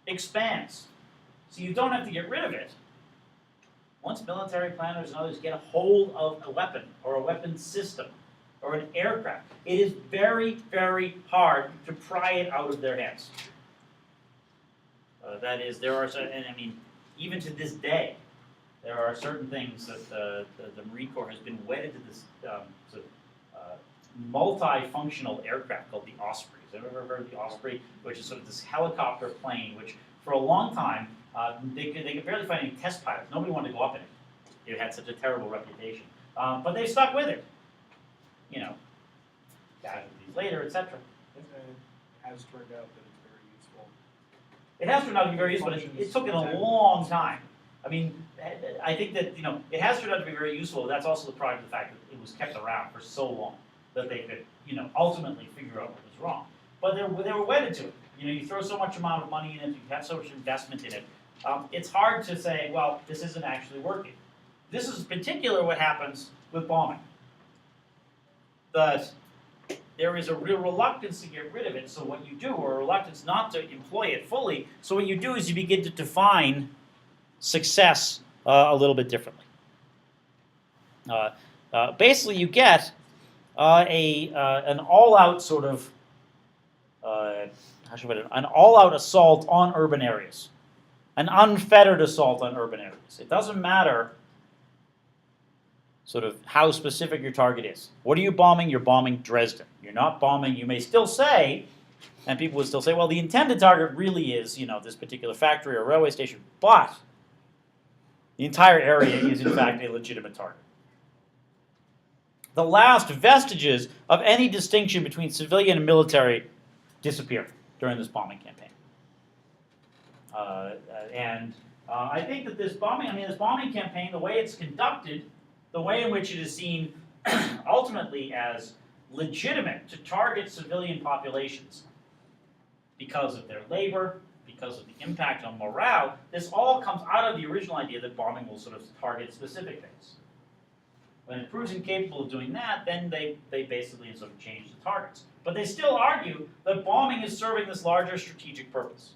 expands. So you don't have to get rid of it. Once military planners and others get a hold of a weapon or a weapon system or an aircraft, it is very, very hard to pry it out of their hands. That is, there are, and I mean, even to this day, there are certain things that the Marine Corps has been wedded to this sort of multifunctional aircraft called the Osprey. Have you ever heard of the Osprey, which is sort of this helicopter plane, which for a long time, they could barely find any test pilots. Nobody wanted to go up in it. It had such a terrible reputation. But they stuck with it. Casualties later, etc. It has turned out that it's very useful. It has turned out to be very useful, but it took it a long time. I mean, I think that, it has turned out to be very useful. That's also the product of the fact that it was kept around for so long that they could, ultimately figure out what was wrong. But they were wedded to it. You throw so much amount of money in it, you have so much investment in it. It's hard to say, well, this isn't actually working. This is in particular what happens with bombing. That there is a real reluctance to get rid of it, so what you do, or a reluctance not to employ it fully, so what you do is you begin to define success a little bit differently. Basically, you get an all-out sort of an all-out assault on urban areas, an unfettered assault on urban areas. It doesn't matter sort of how specific your target is. What are you bombing? You're bombing Dresden. You're not bombing, you may still say, and people would still say, well, the intended target really is, this particular factory or railway station, but the entire area is in fact a legitimate target. The last vestiges of any distinction between civilian and military disappear during this bombing campaign. I think that this bombing campaign, the way it's conducted, the way in which it is seen ultimately as legitimate to target civilian populations because of their labor, because of the impact on morale, this all comes out of the original idea that bombing will sort of target specific things. When it proves incapable of doing that, then they basically sort of change the targets. But they still argue that bombing is serving this larger strategic purpose.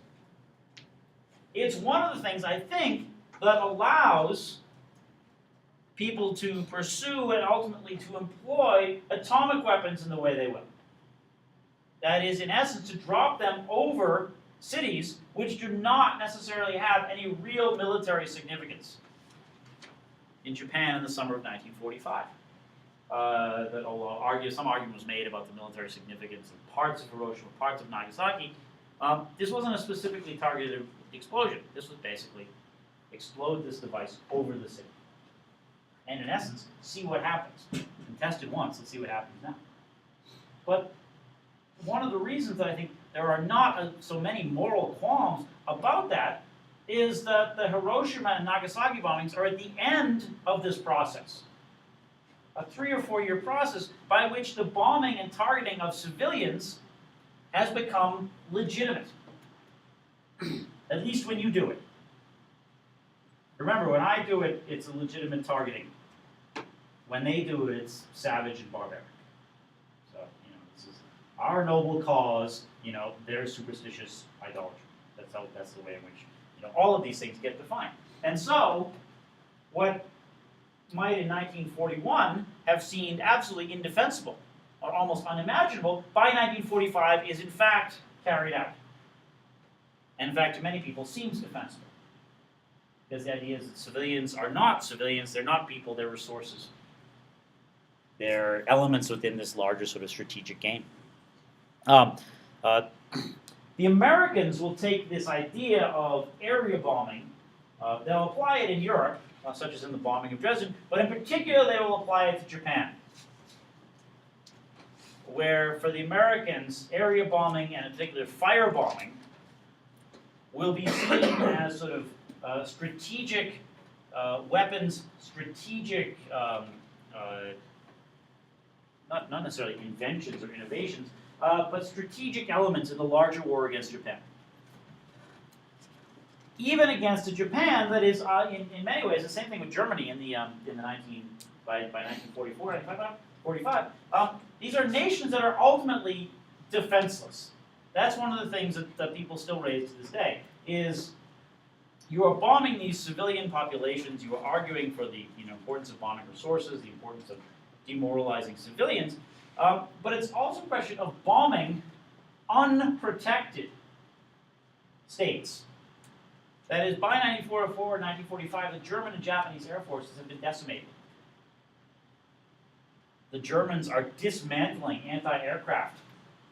It's one of the things, I think, that allows people to pursue and ultimately to employ atomic weapons in the way they will. That is, in essence, to drop them over cities which do not necessarily have any real military significance. In Japan in the summer of 1945. That although some argument was made about the military significance of parts of Hiroshima, parts of Nagasaki, this wasn't a specifically targeted explosion. This was basically explode this device over the city. And in essence, see what happens. And test it once, let's see what happens now. But one of the reasons that I think there are not so many moral qualms about that is that the Hiroshima and Nagasaki bombings are at the end of this process. A 3 or 4 year process by which the bombing and targeting of civilians has become legitimate. At least when you do it. Remember, when I do it, it's a legitimate targeting. When they do it, it's savage and barbaric. So, this is our noble cause, their superstitious idolatry. That's the way in which, all of these things get defined. And so, what might in 1941 have seemed absolutely indefensible or almost unimaginable, by 1945 is in fact carried out. And in fact, to many people, seems defensible. Because the idea is that civilians are not civilians, they're not people, they're resources. They're elements within this larger sort of strategic game. The Americans will take this idea of area bombing, they'll apply it in Europe, such as in the bombing of Dresden, but in particular they will apply it to Japan. Where for the Americans, area bombing and in particular fire bombing will be seen as sort of strategic weapons, strategic, not necessarily inventions or innovations, but strategic elements in the larger war against Japan. Even against a Japan that is, in many ways, the same thing with Germany in the by 1944, 45. These are nations that are ultimately defenseless. That's one of the things that people still raise to this day, is you are bombing these civilian populations, you are arguing for the importance of bombing resources, the importance of demoralizing civilians, but it's also a question of bombing unprotected states. That is, by 1944 and 1945, the German and Japanese air forces have been decimated. The Germans are dismantling anti-aircraft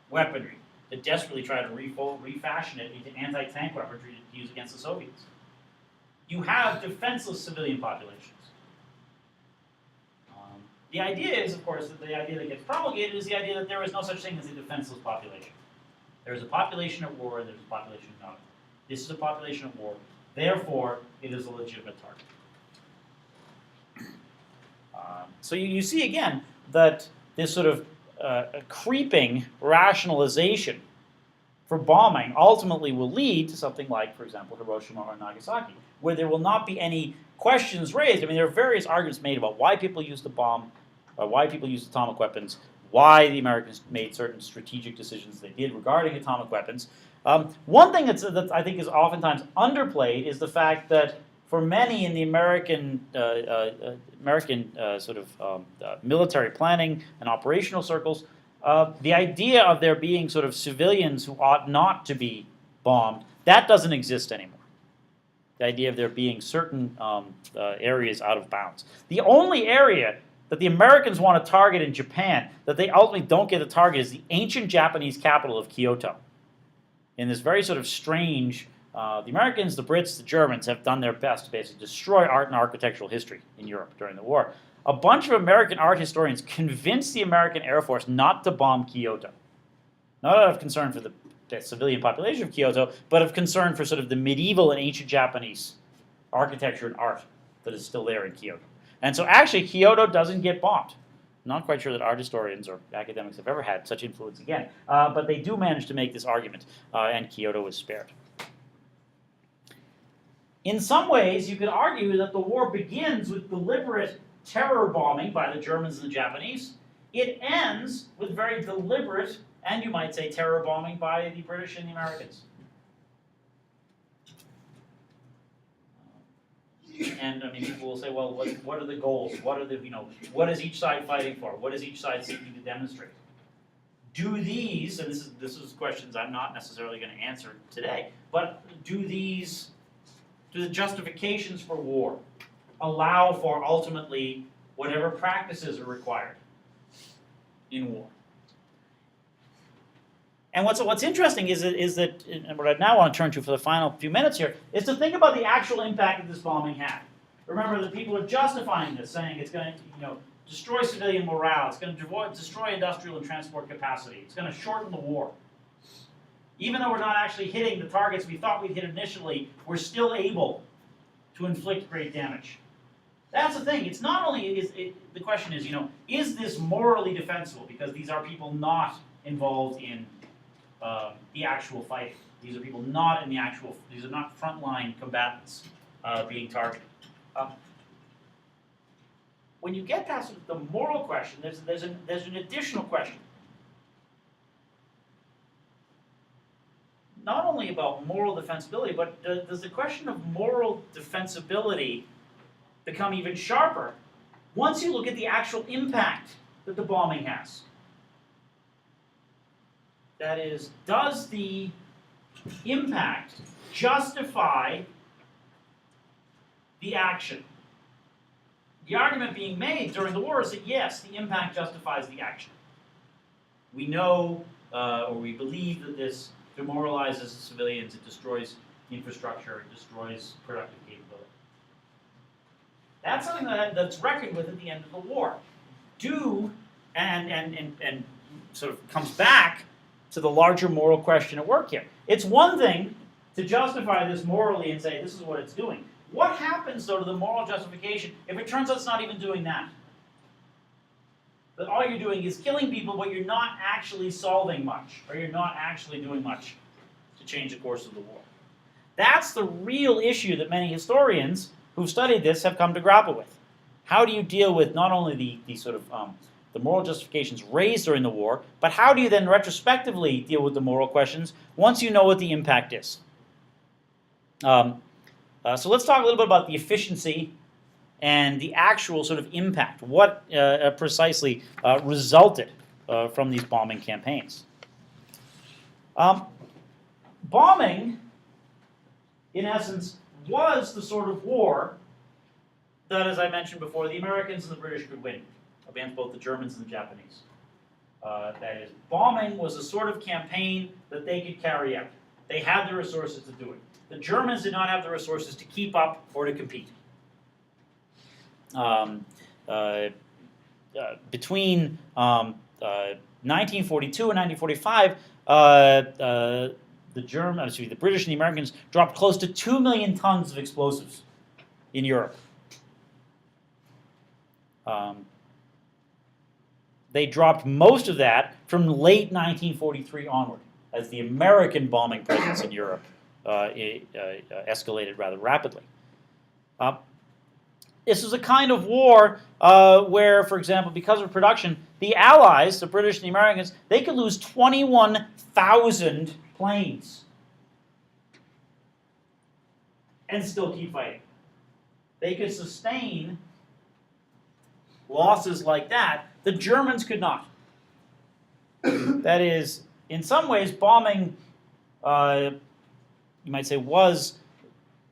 weaponry to desperately try to refashion it into anti-tank weaponry to use against the Soviets. You have defenseless civilian populations. The idea is, of course, that the idea that gets promulgated is the idea that there is no such thing as a defenseless population. There is a population at war, and there is a population not at war. This is a population at war, therefore it is a legitimate target. So you see again that this sort of creeping rationalization for bombing ultimately will lead to something like, for example, Hiroshima or Nagasaki, where there will not be any questions raised. I mean, there are various arguments made about why people used the bomb, or why people used atomic weapons, why the Americans made certain strategic decisions they did regarding atomic weapons. One thing that I think is oftentimes underplayed is the fact that for many in the American military planning and operational circles, the idea of there being sort of civilians who ought not to be bombed, that doesn't exist anymore. The idea of there being certain areas out of bounds. The only area that the Americans want to target in Japan that they ultimately don't get to target is the ancient Japanese capital of Kyoto. In this very sort of strange, the Americans, the Brits, the Germans have done their best to basically destroy art and architectural history in Europe during the war. A bunch of American art historians convinced the American Air Force not to bomb Kyoto. Not out of concern for the civilian population of Kyoto, but of concern for sort of the medieval and ancient Japanese architecture and art that is still there in Kyoto. And so actually Kyoto doesn't get bombed. I'm not quite sure that art historians or academics have ever had such influence again, but they do manage to make this argument, and Kyoto is spared. In some ways, you could argue that the war begins with deliberate terror bombing by the Germans and the Japanese. It ends with very deliberate, and you might say terror bombing by the British and the Americans. And I mean, people will say, well, what are the goals? What are what is each side fighting for? What is each side seeking to demonstrate? Do these, and this is questions I'm not necessarily going to answer today, but do the justifications for war allow for ultimately whatever practices are required in war? And what's interesting is that, and what I now want to turn to for the final few minutes here, is to think about the actual impact that this bombing had. Remember that people are justifying this, saying it's going to destroy civilian morale, it's going to destroy industrial and transport capacity, it's going to shorten the war. Even though we're not actually hitting the targets we thought we'd hit initially, we're still able to inflict great damage. That's the thing. It's not only the question is this morally defensible because these are people not involved in the actual fighting. These are people not in the actual. These are not frontline combatants being targeted. When you get past the moral question, there's an additional question. Not only about moral defensibility, but does the question of moral defensibility become even sharper once you look at the actual impact that the bombing has. That is, does the impact justify the action? The argument being made during the war is that yes, the impact justifies the action. We know, or we believe that this demoralizes the civilians, it destroys infrastructure, it destroys productive capability. That's something that's reckoned with at the end of the war. And sort of comes back to the larger moral question at work here. It's one thing to justify this morally and say this is what it's doing. What happens, though, to the moral justification if it turns out it's not even doing that? That all you're doing is killing people, but you're not actually solving much, or you're not actually doing much to change the course of the war. That's the real issue that many historians who've studied this have come to grapple with. How do you deal with not only the sort of the moral justifications raised during the war, but how do you then retrospectively deal with the moral questions once you know what the impact is? So let's talk a little bit about the efficiency and the actual sort of impact. What precisely resulted from these bombing campaigns? Bombing, in essence, was the sort of war that, as I mentioned before, the Americans and the British could win against both the Germans and the Japanese. That is, bombing was a sort of campaign that they could carry out. They had the resources to do it. The Germans did not have the resources to keep up or to compete. Between 1942 and 1945, the British and the Americans dropped close to 2 million tons of explosives in Europe. They dropped most of that from late 1943 onward, as the American bombing presence in Europe escalated rather rapidly. This was a kind of war where, for example, because of production, the Allies, the British and the Americans, they could lose 21,000 planes and still keep fighting. They could sustain losses like that. The Germans could not. That is, in some ways, bombing, you might say, was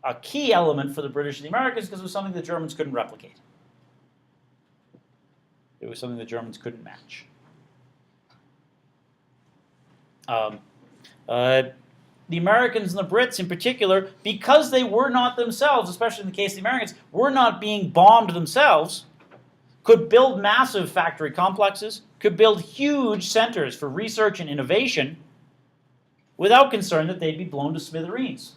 a key element for the British and the Americans because it was something the Germans couldn't replicate. It was something the Germans couldn't match. The Americans and the Brits in particular, because they were not themselves, especially in the case of the Americans, were not being bombed themselves, could build massive factory complexes, could build huge centers for research and innovation without concern that they'd be blown to smithereens.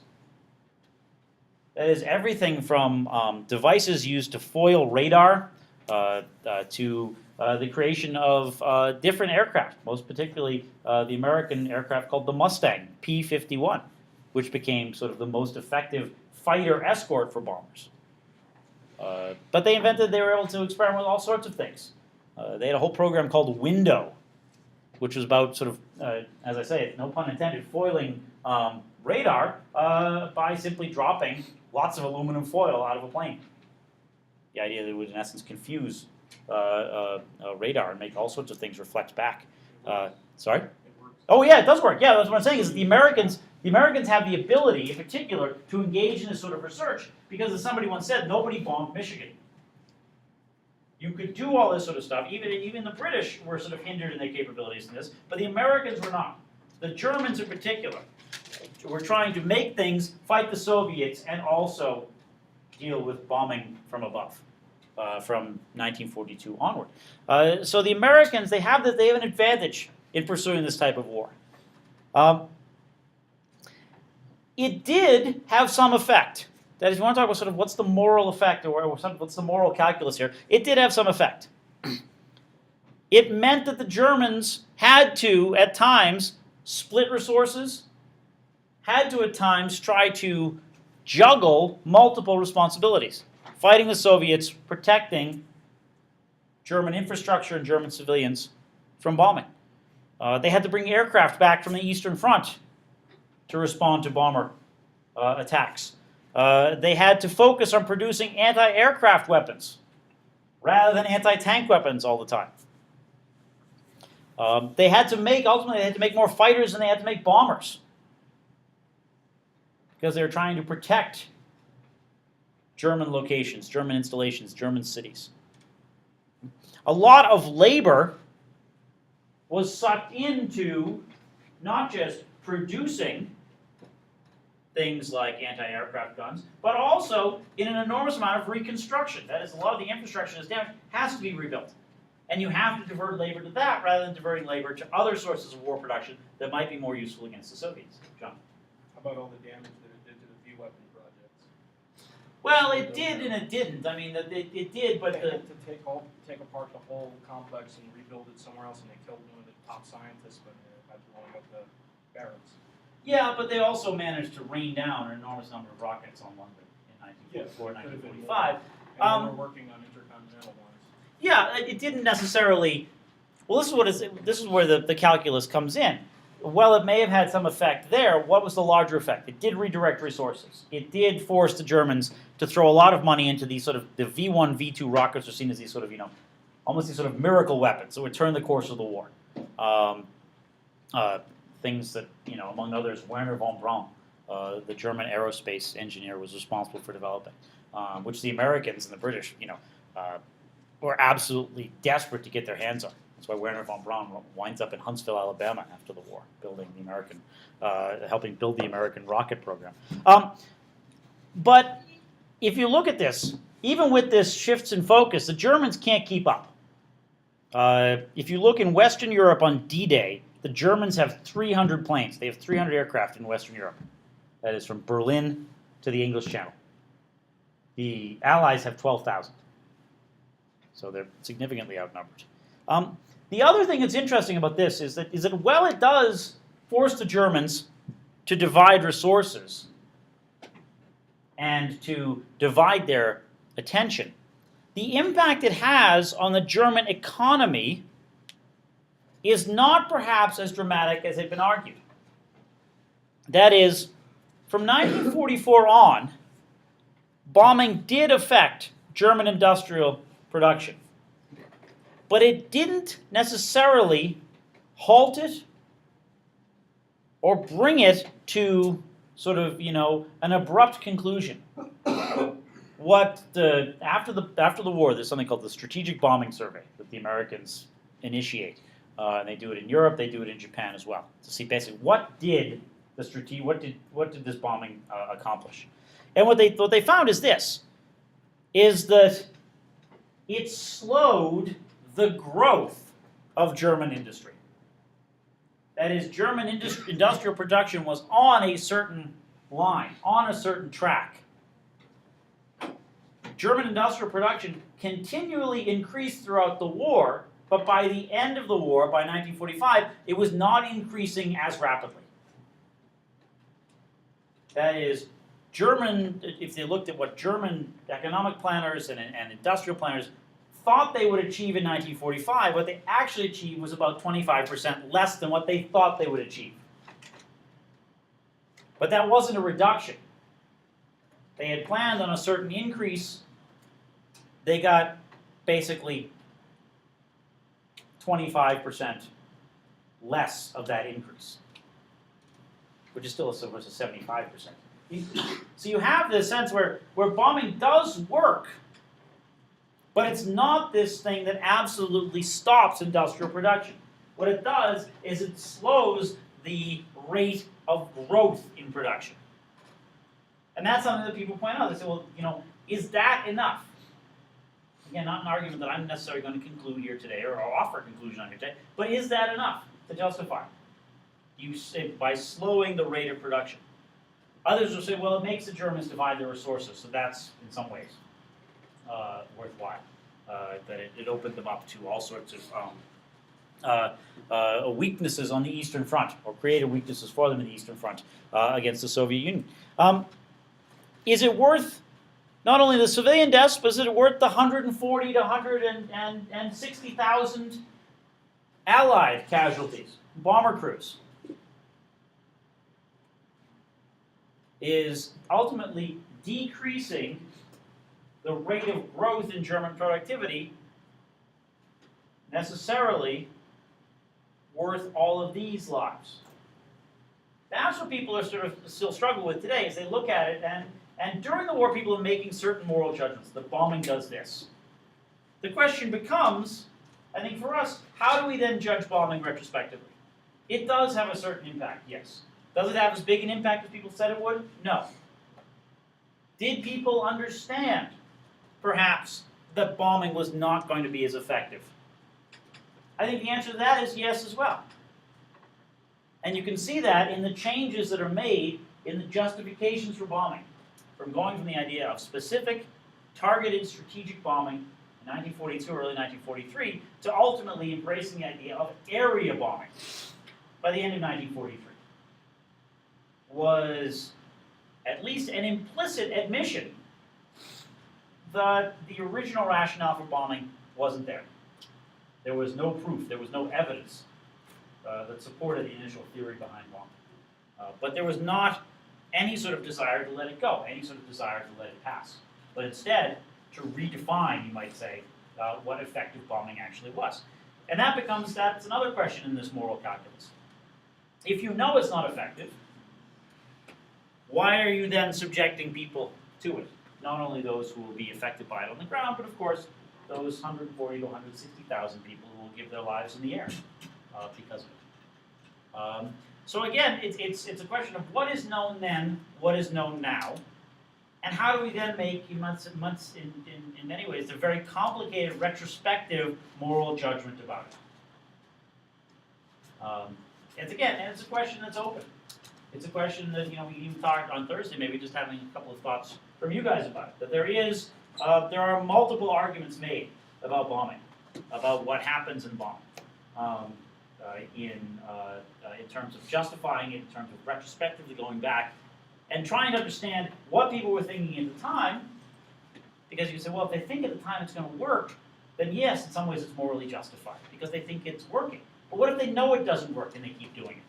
That is, everything from devices used to foil radar to the creation of different aircraft, most particularly the American aircraft called the Mustang P-51, which became sort of the most effective fighter escort for bombers. But they were able to experiment with all sorts of things. They had a whole program called Window, which was about sort of, as I say, no pun intended, foiling radar by simply dropping lots of aluminum foil out of a plane. The idea that it would, in essence, confuse radar and make all sorts of things reflect back. Sorry? Oh yeah, it does work. Yeah, that's what I'm saying. Is that the Americans have the ability, in particular, to engage in this sort of research because, as somebody once said, nobody bombed Michigan. You could do all this sort of stuff. Even the British were sort of hindered in their capabilities in this, but the Americans were not. The Germans, in particular, were trying to make things, fight the Soviets, and also deal with bombing from above. From 1942 onward. So the Americans, they have an advantage in pursuing this type of war. It did have some effect. That is, if you want to talk about sort of what's the moral effect or what's the moral calculus here, it did have some effect. It meant that the Germans had to, at times, split resources, had to, at times, try to juggle multiple responsibilities. Fighting the Soviets, protecting German infrastructure and German civilians from bombing. They had to bring aircraft back from the Eastern Front to respond to bomber attacks. They had to focus on producing anti-aircraft weapons rather than anti-tank weapons all the time. They had to make, ultimately, they had to make more fighters than they had to make bombers, because they were trying to protect German locations, German installations, German cities. A lot of labor was sucked into not just producing things like anti-aircraft guns, but also in an enormous amount of reconstruction. That is, a lot of the infrastructure that's damaged has to be rebuilt. And you have to divert labor to that rather than diverting labor to other sources of war production that might be more useful against the Soviets. John? How about all the damage that it did to the V-weapon projects? Well, it did and it didn't. I mean, it did, but They the, had to take apart the whole complex and rebuild it somewhere else, and they killed one of the top scientists by blowing up the barracks. yeah, but they also managed to rain down an enormous number of rockets on London in 1944, 1945. And they were working on intercontinental ones. Yeah, it didn't necessarily. Well, this is where the calculus comes in. While it may have had some effect there, what was the larger effect? It did redirect resources. It did force the Germans to throw a lot of money into these sort of the V1, V2 rockets are seen as these sort of almost these sort of miracle weapons that would turn the course of the war. Things that among others, Werner von Braun, the German aerospace engineer, was responsible for developing, which the Americans and the British, were absolutely desperate to get their hands on. That's why Werner von Braun winds up in Huntsville, Alabama, after the war, helping build the American rocket program. But if you look at this, even with this shifts in focus, the Germans can't keep up. If you look in Western Europe on D-Day, the Germans have 300 planes. They have 300 aircraft in Western Europe. That is from Berlin to the English Channel. The Allies have 12,000. So they're significantly outnumbered. The other thing that's interesting about this is that while it does force the Germans to divide resources and to divide their attention, the impact it has on the German economy is not perhaps as dramatic as had been argued. That is, from 1944 on, bombing did affect German industrial production. But it didn't necessarily halt it or bring it to sort of, an abrupt conclusion. After the war, there's something called the Strategic Bombing Survey that the Americans initiate. And they do it in Europe, they do it in Japan as well, to see basically what did this bombing accomplish. And what they found is that it slowed the growth of German industry. That is, German industrial production was on a certain line, on a certain track. German industrial production continually increased throughout the war, but by the end of the war, by 1945, it was not increasing as rapidly. That is, if they looked at what German economic planners and industrial planners thought they would achieve in 1945, what they actually achieved was about 25% less than what they thought they would achieve. But that wasn't a reduction. They had planned on a certain increase. They got basically 25% less of that increase, which is still a 75%. So you have this sense where bombing does work, but it's not this thing that absolutely stops industrial production. What it does is it slows the rate of growth in production. And that's something that people point out. They say, well, is that enough? Again, not an argument that I'm necessarily going to conclude here today or offer a conclusion on here today, but is that enough to justify? You say by slowing the rate of production. Others will say, well, it makes the Germans divide their resources, so that's in some ways worthwhile. That it opened them up to all sorts of weaknesses on the Eastern Front, or created weaknesses for them in the Eastern Front against the Soviet Union. Is it worth not only the civilian deaths, but is it worth the 140 to 160,000 Allied casualties, bomber crews? Is ultimately decreasing the rate of growth in German productivity necessarily worth all of these lives? That's what people are sort of still struggle with today, is they look at it, and during the war people are making certain moral judgments. The bombing does this. The question becomes, I think for us, how do we then judge bombing retrospectively? It does have a certain impact, yes. Does it have as big an impact as people said it would? No. Did people understand, perhaps, that bombing was not going to be as effective? I think the answer to that is yes as well. And you can see that in the changes that are made in the justifications for bombing, from going from the idea of specific, targeted strategic bombing in 1942, early 1943, to ultimately embracing the idea of area bombing by the end of 1943. Was at least an implicit admission that the original rationale for bombing wasn't there. There was no proof, there was no evidence that supported the initial theory behind bombing. But there was not any sort of desire to let it go, any sort of desire to let it pass. But instead, to redefine, you might say, what effective bombing actually was. And that's another question in this moral calculus. If you know it's not effective, why are you then subjecting people to it? Not only those who will be affected by it on the ground, but of course, those 140 to 160,000 people who will give their lives in the air because of it. So again, it's a question of what is known then, what is known now, and how do we then make, in many ways, a very complicated retrospective moral judgment about it. It's a question that's open. It's a question that, we even talked on Thursday, maybe just having a couple of thoughts from you guys about it. That there are multiple arguments made about bombing, about what happens in bombing, in terms of justifying it, in terms of retrospectively going back, and trying to understand what people were thinking at the time, because you say, well, if they think at the time it's going to work, then yes, in some ways it's morally justified, because they think it's working. But what if they know it doesn't work and they keep doing it?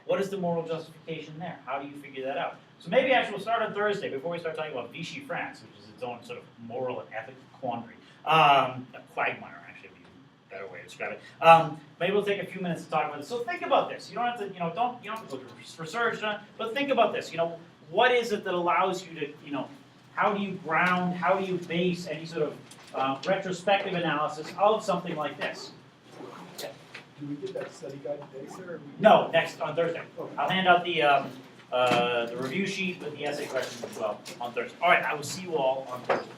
What is the moral justification there? How do you figure that out? So maybe actually we'll start on Thursday before we start talking about Vichy France, which is its own sort of moral and ethical quandary. A quagmire, actually, would be a better way to describe it. Maybe we'll take a few minutes to talk about this. So think about this. You don't have to, you don't have to go to research, but think about this. What is it that allows you to, how do you ground, how do you base any sort of retrospective analysis of something like this? Do we get that study guide today, sir? No, next on Thursday. Okay. I'll hand out the review sheet with the essay questions as well on Thursday. All right, I will see you all on Thursday.